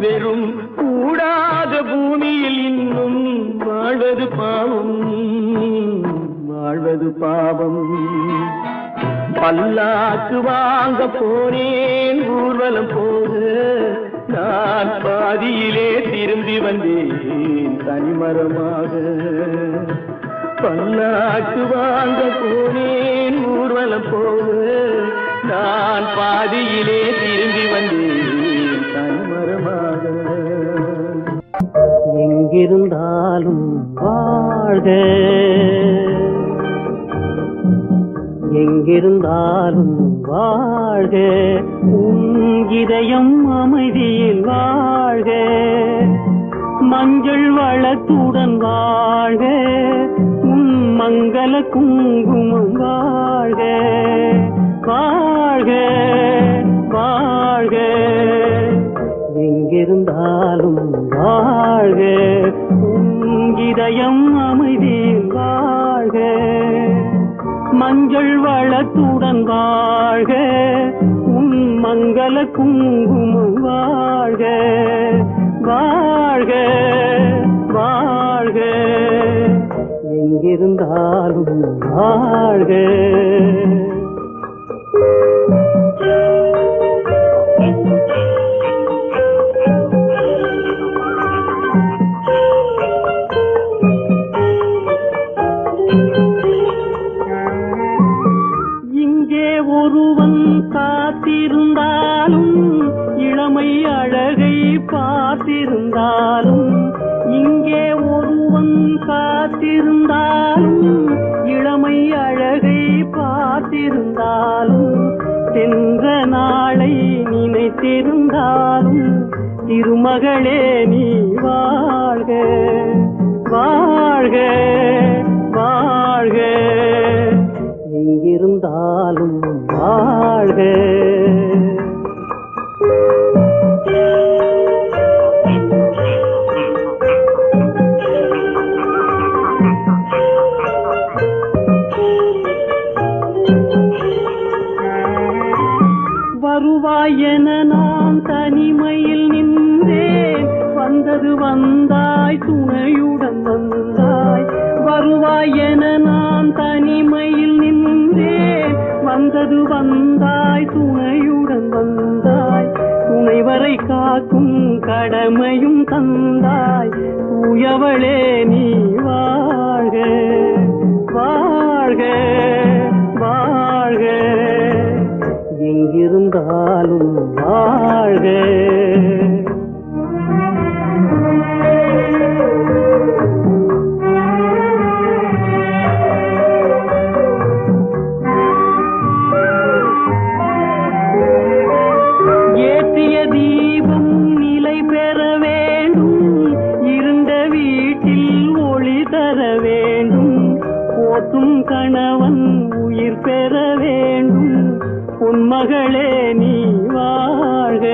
Speaker 2: வெறும் கூடாத பூமியில் இன்னும் வாழ்வது பாவம், வாழ்வது பாவம். பல்லாக்கு வாங்க போனேன் ஊர்வலம் போக நான் பாதியிலே திரும்பி வந்தேன் தனிமரமாக. பல்லாக்கு வாங்க போனேன் ஊர்வலம் போக நான் பாதியிலே திரும்பி வந்தேன் தனிமரமாக. எங்கிருந்தாலும் வாழ்க, எங்கிருந்தாலும் வாழ்க, உன் இதயம் அமைதியில் வாழ்க, மஞ்சள் வளத்துடன் வாழ்க, உன் மங்கள குங்குமம் வாழ்க, வாழ்க வாழ்க. எங்கிருந்தாலும் வாழ்க, உன் இதயம் அமைதியில் வாழ்க, மஞ்சள் வளத்துடன் வாழ்க, உன் மங்கள குங்குமம் வாழ்க, வாழ்க வாழ்க. எங்கிருந்தாலும் வாழ்க. இங்கே ஒருவன் காத்திருந்தாலும் இளமை அழகை பார்த்திருந்தாலும், இங்கே ஒருவன் காத்திருந்தாலும் இளமை அழகை பார்த்திருந்தாலும்,
Speaker 3: சென்ற நாளை நினைத்திருந்தாலும் திருமகளே நீ வாழ்க வாழ்க வாழ்க, எங்கிருந்தாலும் வாழ்க. வருவாய் என நான் தனிமையில் நின்றேன், வந்தது வந்தாய் துணையுடன் வந்தாய். வருவாய் என நான் தனிமையில் நின்றேன், வந்தது வந்தாய் துணையுடன் வந்தாய். துணைவரை காக்கும் கடமையும் தந்தாய், தூயவளே நீ வாழ்க வாழ்க வாழ்க, எங்கிருந்தாலும் வாழ்க. ஏற்றிய தீபம் நிலை பெற வேண்டும், இருண்ட வீட்டில் ஒளி தர வேண்டும். போற்றும் கணவன் உயிர் பெற வேண்டும், பொன்மகளே நீ வாழ்க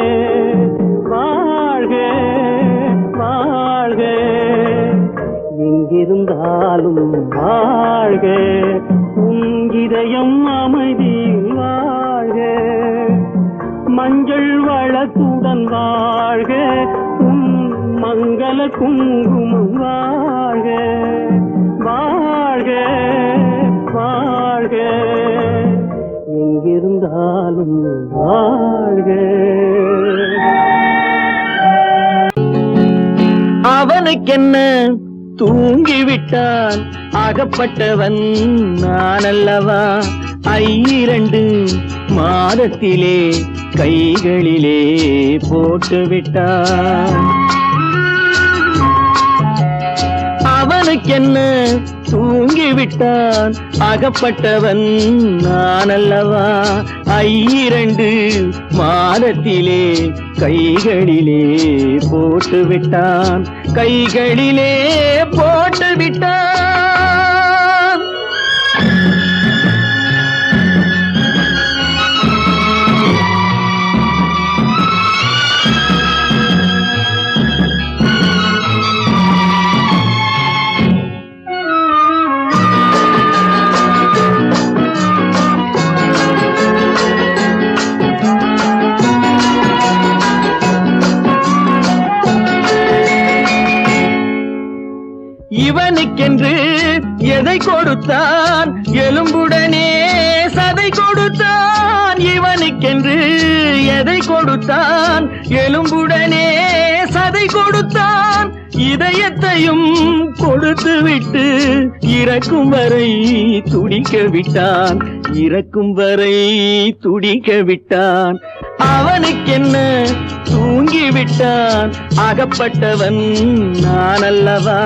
Speaker 3: வாழ்க வாழ்க, எங்கிருந்தாலும் வாழ்க. உன் இதயம் அமைதியில் வாழ்க, மஞ்சள் வளத்துடன் வாழ்க. உன் மங்கள குங்குமம் வாழ்க வாழ்க வாழ்க, எங்கிருந்தாலும் வாழ்க.
Speaker 2: அவனுக்கென்ன தூங்கிவிட்டான், அகப்பட்டவன் நான் அல்லவா. 2 மாதத்திலே கைகளிலே போட்டுவிட்டான். அவனுக்கென்ன தூங்கிவிட்டான், அகப்பட்டவன் நான் அல்லவா. 2 மாதத்திலே கைகளிலே போட்டுவிட்டான், கைகளிலே போட்டுவிட்டான். இவனுக்கென்று எதை கொடுத்தான், எலும்புடனே சதை கொடுத்தான். இவனுக்கென்று எதை கொடுத்தான், எலும்புடனே சதை கொடுத்தான். இதயத்தையும் கொடுத்து விட்டு இறக்கும் வரை துடிக்க விட்டான், இறக்கும் வரை துடிக்க விட்டான். அவனுக்கென்ன தூங்கிவிட்டான், அகப்பட்டவன் நான் அல்லவா.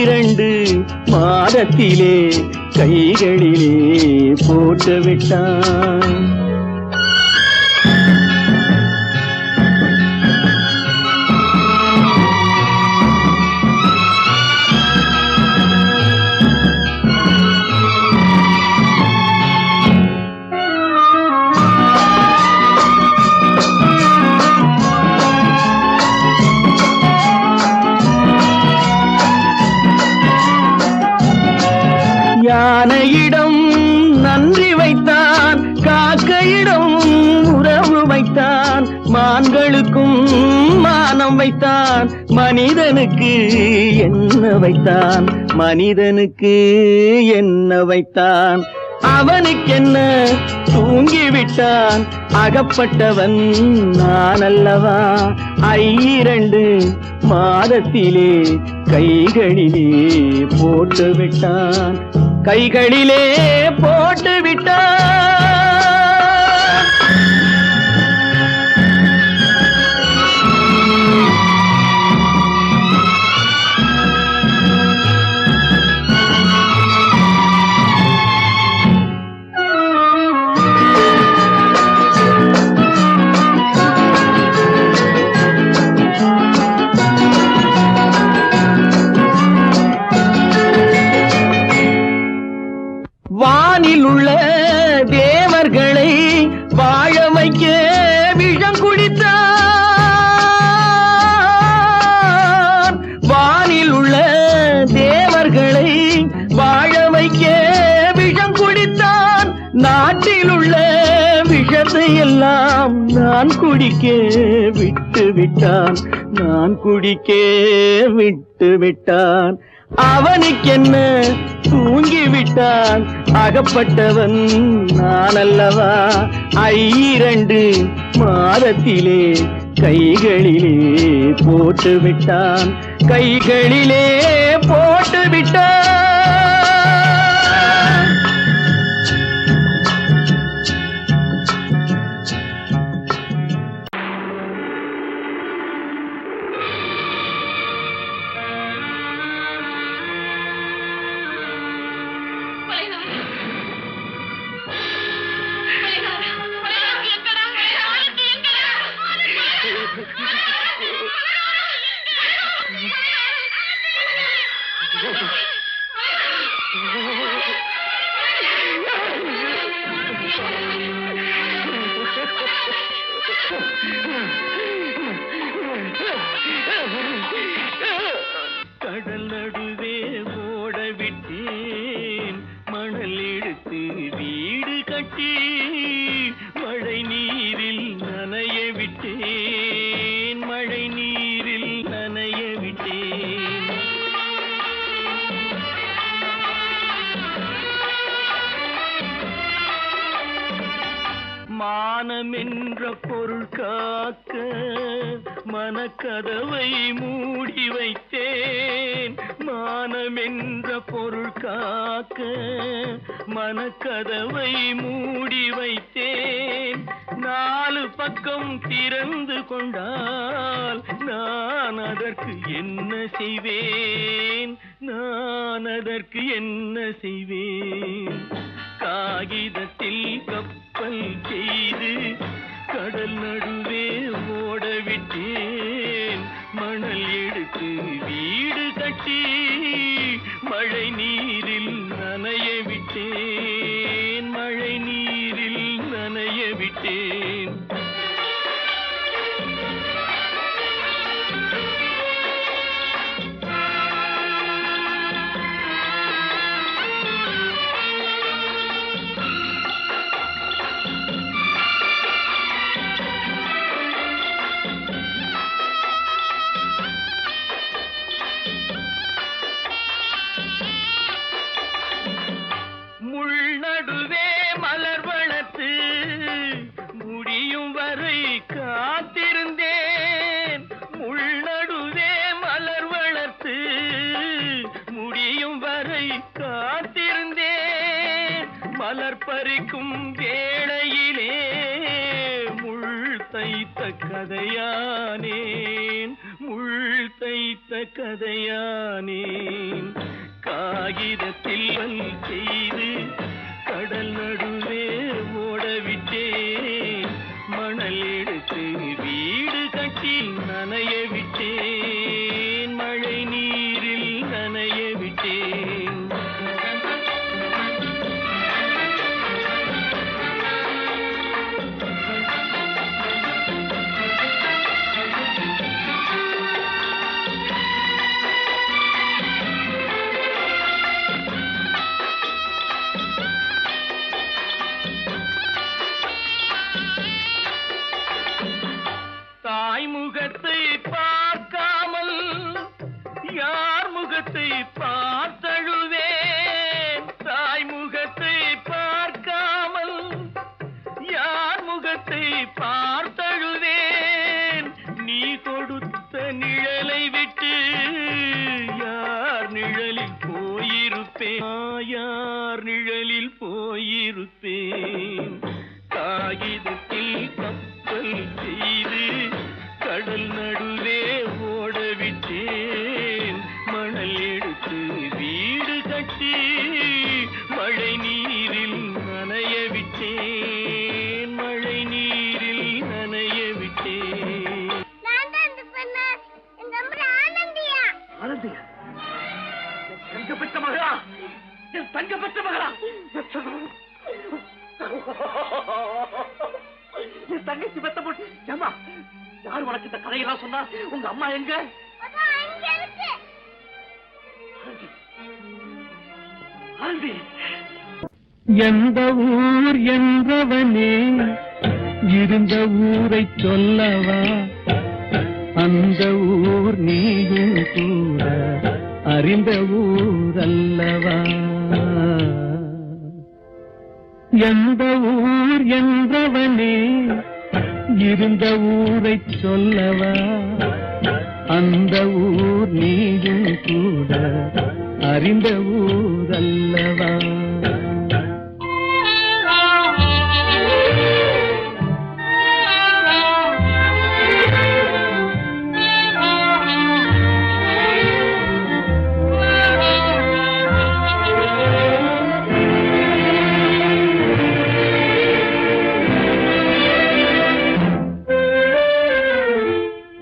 Speaker 2: 2 மாதத்திலே கைகளிலே போட்டுவிட்டான். யானையிடம் நன்றி வைத்தான், காக்கையிடம் உறவு வைத்தான். மான்களுக்கும் மானம் வைத்தான், மனிதனுக்கு என்ன வைத்தான், மனிதனுக்கு என்ன வைத்தான். அவனுக்கென்ன தூங்கிவிட்டான், அகப்பட்டவன் நான் அல்லவா. 2 மாதத்திலே கைகளிலே போட்டுவிட்டான், கைகளிலே போட்டுவிட்டான்.
Speaker 3: நான் குடிக்க விட்டு விட்டான், நான் குடிக்க விட்டு விட்டான். அவனுக்கென்ன தூங்கி விட்டான், அகப்பட்டவன் நான் அல்லவா. 2 மாதத்திலே கைகளிலே போட்டு விட்டான், கைகளிலே போட்டு விட்டான். கடல் நடுவே ஓட விட்டேன், மணல் எடுத்து வீடு கட்டி மழை நீரில் நனைய விட்டேன், மழை நீரில் நனைய விட்டேன். மானமென்ற பொருள் காக்க மனக்கதவை மூடி வைத்தேன், மானமென்ற பொருள் காக்க மனக்கதவை மூடி வைத்தேன். 4 பக்கம் திறந்து கொண்டால் நான் அதற்கு என்ன செய்வேன், நான் அதற்கு என்ன செய்வேன். காகிதத்தில் கப்பல் செய்து கடல் நடுவே ஓட விட்டேன், மணல் எடுத்து வீடு கட்டி மழை நீரில் நனைய விட்டேன், மழை நீரில் நனைய விட்டேன். முள்நடுவே மலர் வளர்த்து முடியும் வரை காத்திருந்தேன், முள்நடுவே மலர் வளர்த்து முடியும் வரை காத்திருந்தேன். மலர் பறிக்கும் வேளையிலே முள் தைத்த கதையானேன், முள் தைத்த கதையானேன். காகிதத்தில் செய்து கடல் நடுவே ஓடவிட்டேன், மணல் எடுத்து வீடு கட்டி நனைய விட்டேன், மழை நீரில் நனைய விட்டேன். முகத்தை பார்க்காமல் யார் முகத்தை பார்த்தழுவேன், தாய் முகத்தை பார்க்காமல் யார் முகத்தை பார்த்தழுவேன். நீ கொடுத்த நிழலை விட்டு யார் நிழலில் போயிருப்பேன், யார் நிழலில் போயிருப்பேன். காகிதத்தில் கப்பல் செய்து கடல் நடுவே ஓடவிட்டேன், மணல் எடுத்து வீடு கட்டி மழை நீரில் நனைய விட்டேன், மழை நீரில் நனைய விட்டேன். தங்க பெற்ற மகளா, என் தங்க பெற்ற மகளா, என் தங்கச்சி பெத்த போட்டு ஏமா யார் உனக்கு இந்த கதையெல்லாம் சொன்னா? உங்க அம்மா எங்க? எந்த ஊர் என்றவனே
Speaker 2: இருந்த ஊரை சொல்லவா அந்த ஊர் நீயும் கூட அறிந்த ஊர் அல்லவா எந்த ஊர் என்றவனே இருந்த ஊரை சொல்லவா அந்த ஊர் நீயும் கூட அறிந்த ஊர் அல்லவா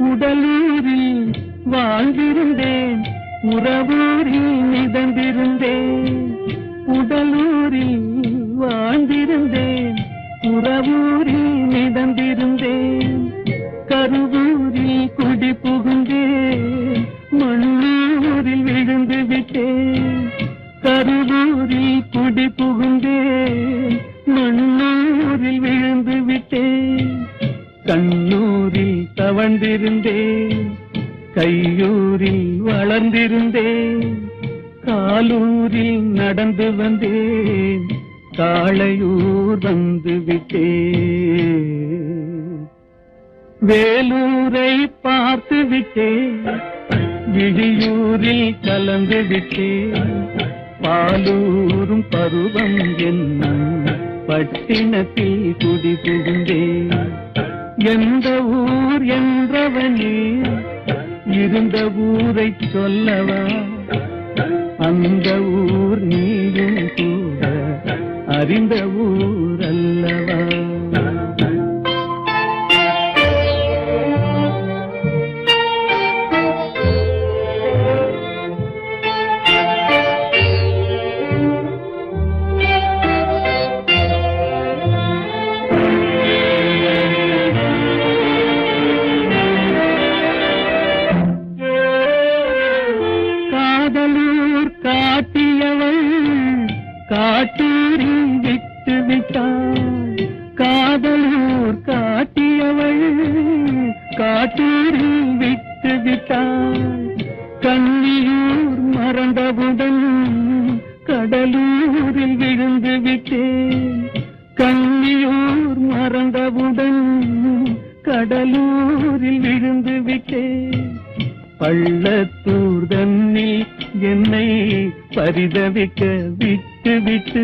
Speaker 2: உடலூரில் வாழ்ந்திருந்தேன் உறவூரில் மிதந்திருந்தேன் உடலூரில் வாழ்ந்திருந்தேன் உறவூரில் மிதந்திருந்தேன் கருவூரில் குடி புகுந்தேன் மண்ணூரில் விழுந்து விட்டேன் கருவூரில் குடி புகுந்தேன் மண்ணூரில் விழுந்து விட்டேன் கண்ணூரில் தவழ்ந்திருந்தேன் கையூரில் வளர்ந்திருந்தேன் காலூரில் நடந்து வந்தேன் காளையூர் வந்து விட்டேன் வேலூரை பார்த்து விட்டேன் விழியூரில் கலந்து விட்டேன் பாலூரும் பருவம் என்னும் பட்டினத்தில் குடி புகுந்தேன் எந்த ஊர் என்றவனே இருந்த ஊரை சொல்லவா அந்த ஊர் நீயும் கூட அறிந்த ஊர் அல்லவா காட்டூரில் விட்டு விட்டாள் காதலூர் காட்டியவள் காட்டூரில் விட்டு விட்டாள் கண்ணியூர் மறந்தவுடன் கடலூரில் விழுந்து விட்டேன் கண்ணியூர் மறந்தவுடன் கடலூரில் விழுந்து விட்டேன் பள்ளத்தூர் தன்னில் என்னை பரிதவிக்க விட்டு விட்டு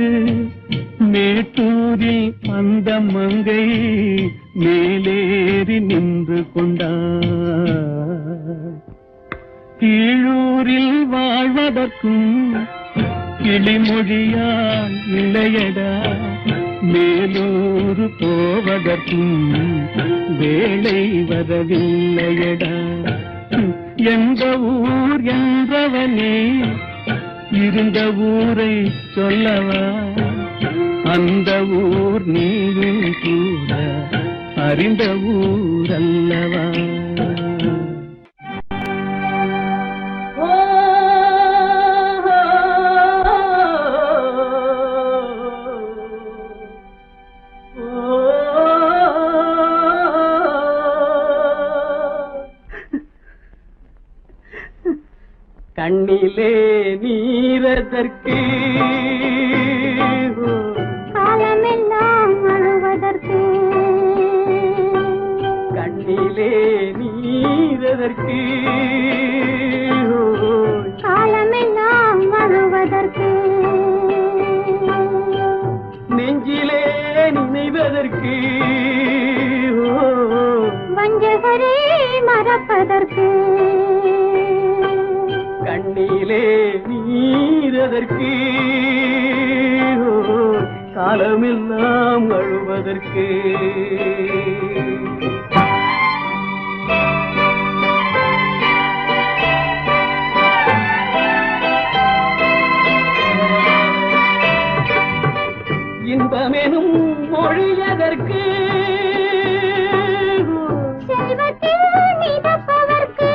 Speaker 2: மேட்டூரில் அந்த மங்கை மேலேறி நின்று கொண்டார் கீழூரில் வாழ்வதற்கும் கிளிமொழியால் இளையடா மேலூர் போவதற்கும் வேலை வரவில்லையடா எந்த ஊர் என்றவனே இருந்த ஊரை சொல்லவா அந்த ஊர் நீயும் கூட அறிந்த ஊர் அல்லவா கண்ணிலே நீரதற்கு
Speaker 4: காலமெல்லாம் அழுவதற்கு
Speaker 2: கண்ணிலே நீரதற்கு
Speaker 4: காலமெல்லாம் அழுவதற்கு
Speaker 2: நெஞ்சிலே நினைவதற்கு
Speaker 4: வஞ்சகரே மறப்பதற்கு
Speaker 2: கண்ணிலே நீரதற்கு காலமெல்லாம் அழுவதற்கு இன்பமெனும் மொழியதற்கு
Speaker 4: செல்வத்தில் மிதப்பதற்கு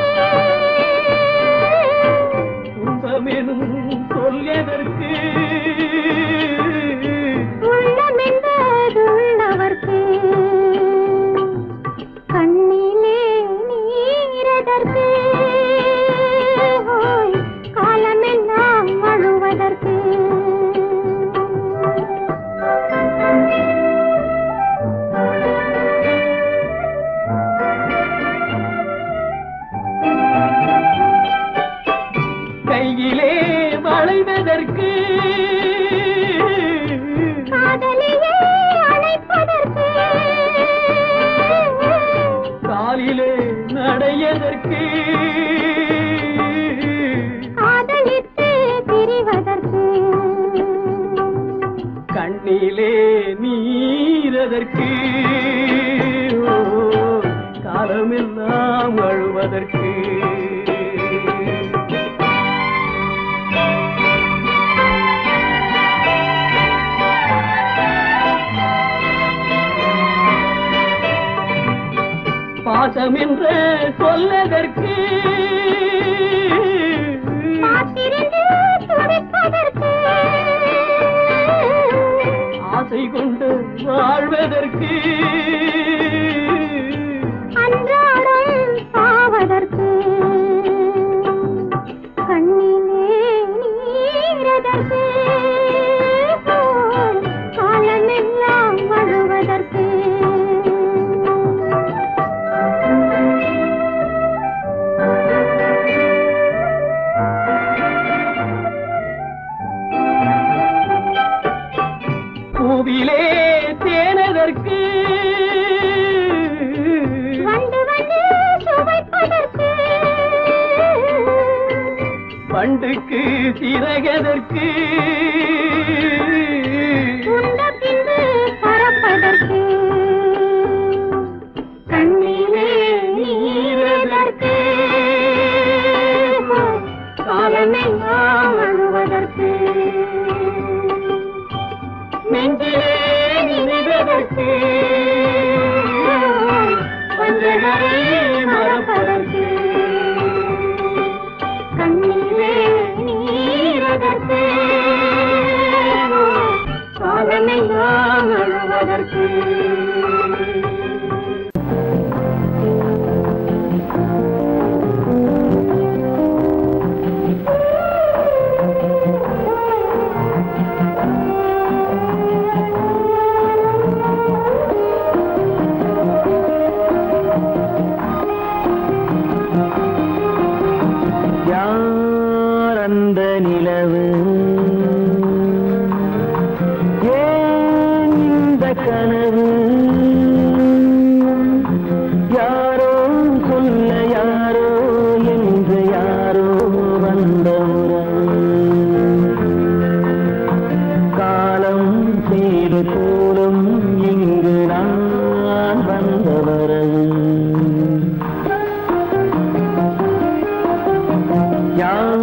Speaker 2: துன்பமெனும் சொல்லியதற்கு
Speaker 4: உள்ளமென்பதுள்ளவர்க்கு
Speaker 2: செய்வதற்கு
Speaker 4: காதலியே அழைப்பதற்கு
Speaker 2: காலிலே நடையதற்கு
Speaker 4: காதலித்து பிரிவதற்கு
Speaker 2: கண்ணிலே நீரதற்கு காலமெல்லாம் அழுவதற்கு பாசம் என்று சொல்லதற்கு
Speaker 4: காத்திருந்து துடிப்பதற்கு
Speaker 2: ஆசை கொண்டு வாழ்வதற்கு
Speaker 4: அன்றாடம் சாவதற்கு கண்ணிலே நீரதற்கு காலமெல்லாம் அழுவதற்கு
Speaker 2: பூவிலே தேனதற்கு
Speaker 4: வந்து வந்து சுவைப்பதற்கு
Speaker 2: பண்டுக்கு சிறகதற்கு
Speaker 4: உண்ட பின்பு பறப்பதற்கு கண்ணிலே நீரதற்கு காலமெல்லாம் அழுவதற்கு
Speaker 2: நெஞ்சிலே நினைவதற்கு வஞ்சகரை மறப்பதற்கு
Speaker 4: கண்ணிலே நீரதற்கு
Speaker 2: காலமெல்லாம் அழுவதற்கு யார் அந்த நிலவு ஏன் இந்த கனவு யாரோ சொல்ல யாரோ என்று யாரோ வந்த உறவு காலம் செய்து கூறும் இங்கு நான் வந்த வரவு யார்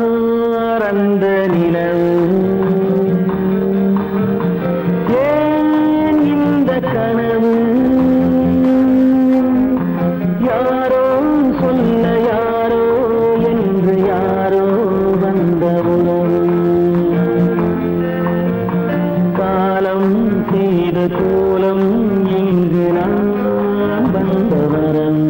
Speaker 2: அந்த நிலவு ஏன் இந்த கனவு யாரோ சொல்ல யாரோ என்று யாரோ வந்த உறவு காலம் செய்த கோலம் இங்கு நான் வந்த வரம்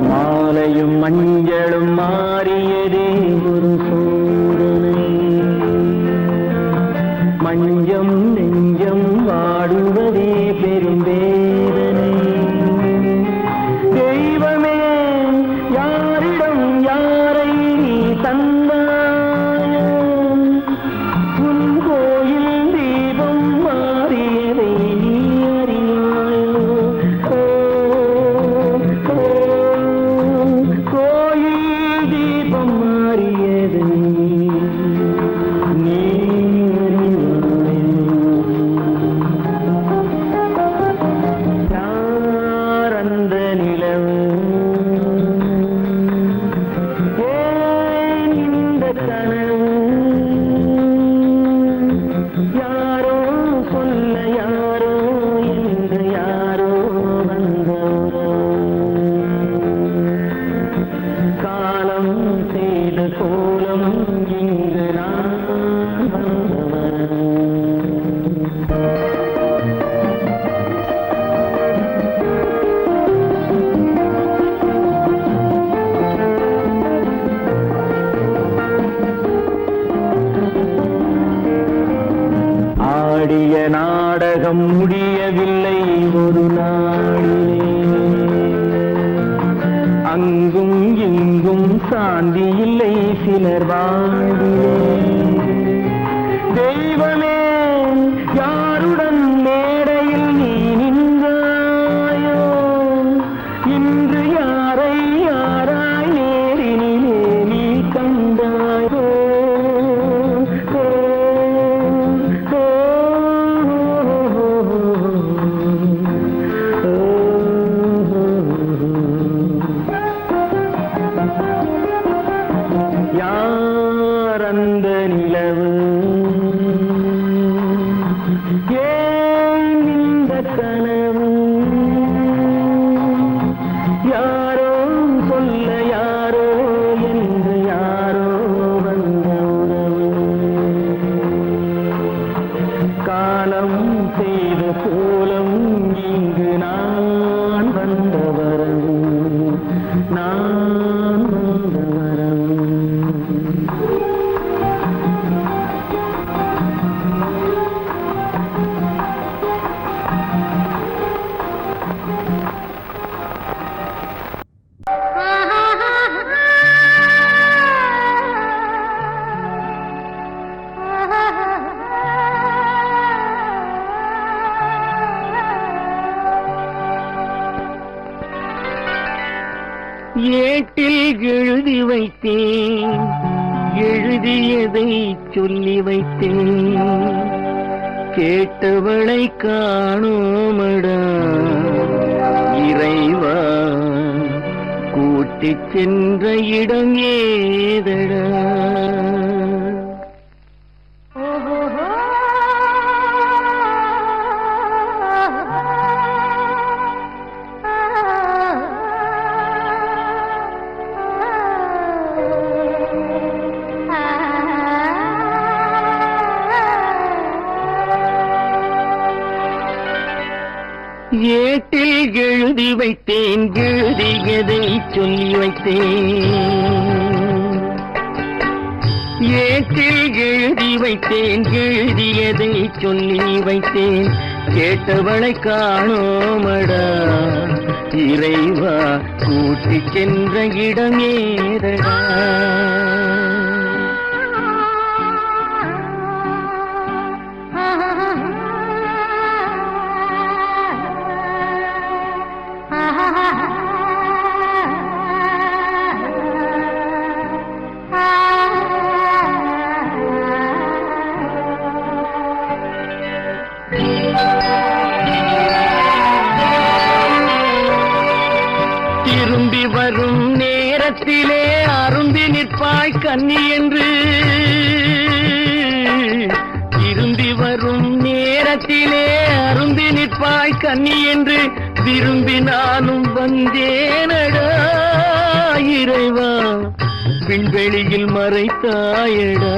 Speaker 2: மாலையும் மஞ்சளும் மாறியதே ஒரு சோதனை மஞ்சம் நெஞ்சம் வாடுவதே பெரும் வேதனை தெய்வமே யாரிடம் யாரை நீ தந்தாயோ உன் கோயில் தீபம் மாறியதை நீ அறியாயோ கோயில் தீபம் மாறியதை நீ அறியாயோ ஆடிய நாடகம் முடியவில்லை ஒரு நாளிலே. அங்கும் இங்கும் சாந்தி இல்லை சிலர் வாழ்விலே. தெய்வமே யாருடன் மேடையில் நீ நின்றாயோ, இன்று யாரை யாராய் நேரினிலே நீ கண்டாயோ. யார் அந்த நிலவு, ஏன் இந்த கனவு, யாரோ சொல்ல யாரோ என்று யாரோ வந்த உறவு. காலம் செய்த கோலம் இங்கு நான் வந்த வரவு, நான் வந்த வரவு. ஏட்டில் எழுதி வைத்தேன், எழுதியதை சொல்லி வைத்தேன், கேட்டவளை காணோமடா இறைவா, கூட்டிச் சென்ற இடம் ஏதடா. ஏட்டில் எழுதி வைத்தேன், எழுதியதை சொல்லி வைத்தேன். ஏட்டில் எழுதி வைத்தேன், எழுதியதை சொல்லி வைத்தேன், கேட்டவளை காணோமடா இறைவா, கூட்டிச் சென்ற இடம் ஏதடா. திரும்பி வரும் நேரத்திலே அரும்பி நிற்பாய் கன்னி என்று, திரும்பி வரும் நேரத்திலே அரும்பி நிற்பாய் கன்னி என்று விரும்பி நானும் வந்தேனடா இறைவா, விண்வெளியில் மறைத்தாயடா.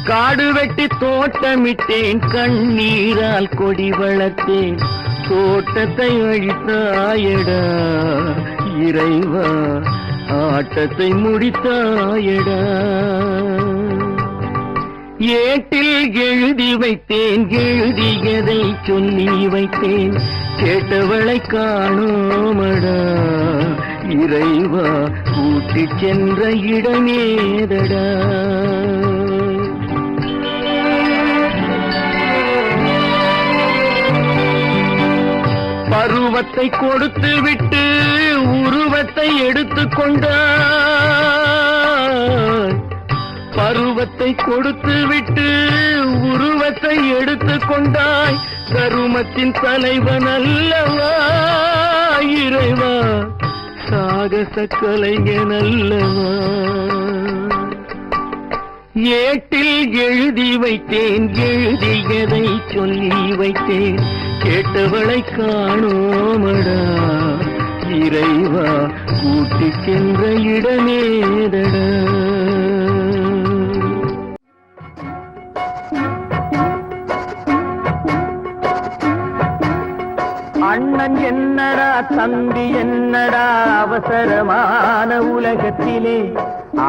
Speaker 2: காடு வெட்டி தோட்டமிட்டேன், கண்ணீரால் கொடி வளர்த்தேன், தோட்டத்தை அழித்தாயடா இறைவா, ஆட்டத்தை முடித்தாயடா. ஏட்டில் எழுதி வைத்தேன், எழுதியதை சொல்லி வைத்தேன், கேட்டவளை காணோமடா இறைவா, கூட்டிச் சென்ற இடமேதடா. பருவத்தை கொடுத்து விட்டு உருவத்தை எடுத்துக் கொண்டாய், பருவத்தை கொடுத்து விட்டு உருவத்தை எடுத்துக் கொண்டாய், கருமத்தின் தலைவன் அல்லவா இறைவா, சாகச கலைஞன் அல்லவா. ஏட்டில் எழுதி வைத்தேன், எழுதியதை சொல்லி வைத்தேன், கேட்டவளை காணோமடா இறைவா, கூட்டிச் சென்ற இடமேதடா. அண்ணன் என்னடா தம்பி என்னடா அவசரமான உலகத்திலே,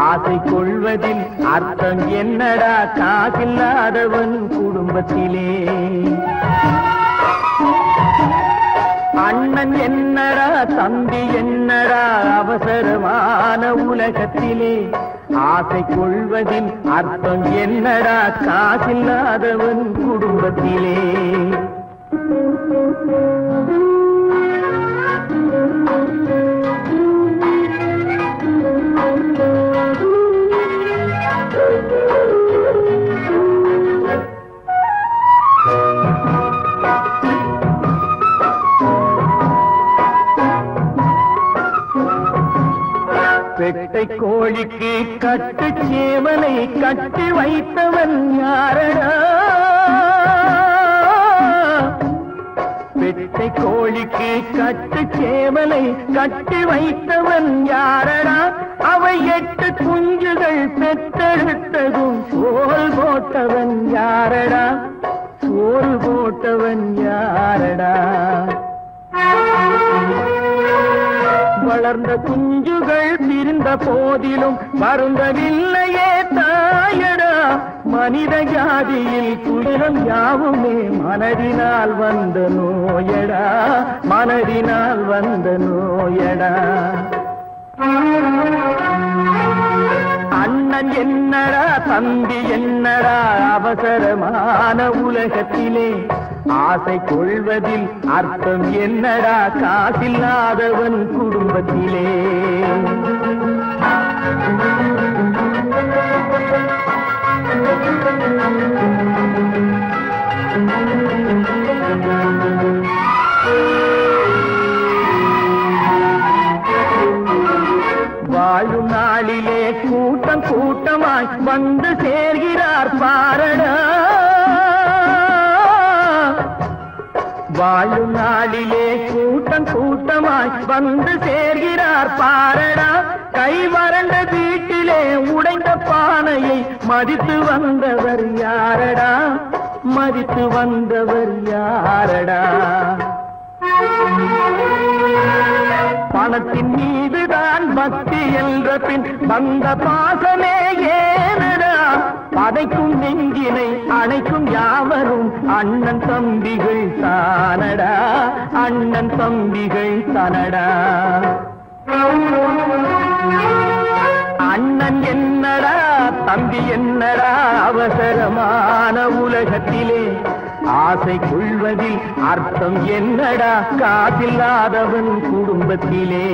Speaker 2: ஆசை கொள்வதில் அர்த்தம் என்னடா காசில்லாதவன் குடும்பத்திலே அண்ணன் என்னடா தம்பி என்னடா அவசரமான உலகத்திலே ஆசை கொள்வதில் அர்த்தம் என்னடா காசில்லாதவன் குடும்பத்திலே பெட்டை கோழிக்கு கட்டு சேவலை கட்டி வைத்தவன் யாரடா பெட்டை கோழிக்கு கட்டு சேவலை கட்டி வைத்தவன் யாரடா அவை 8 குஞ்சுகள் பெற்றெடுத்ததும் சோறு போட்டவன் யாரடா சோறு போட்டவன் யாரடா வளர்ந்த குஞ்சுகள் பிரிந்த போதிலும் வருந்தவில்லையே தாயடா மனித ஜாதியில் துயரம் யாவுமே மனதினால் வந்த நோயடா மனதினால் வந்த நோயடா அண்ணன் என்னடா தம்பி என்னடா அவசரமான உலகத்திலே ஆசை கொள்வதில் அர்த்தம் என்னடா காசில்லாதவன் குடும்பத்திலே வாழும் நாளிலே கூட்டம் கூட்டமாய் வந்து சேர்கிறார் பாரடா வாழும் நாளிலே கூட்டம் கூட்டமாய் வந்து சேர்கிறார் பாரடா கை வறண்ட வீட்டிலே உடைந்த பானையை மதித்து வந்தவர் யாரடா மதித்து வந்தவர் யாரடா பணத்தின் மீதுதான் பக்தி என்ற பின் வந்த பாசமே ஏனடா பதைக்கும் நெஞ்சினை அணைக்கும் யாவரும் அண்ணன் தம்பிகள் தானடா அண்ணன் தம்பிகள் தானடா அண்ணன் என்னடா தம்பி என்னடா அவசரமான உலகத்திலே ஆசை கொள்வதில் அர்த்தம் என்னடா காசில்லாதவன் குடும்பத்திலே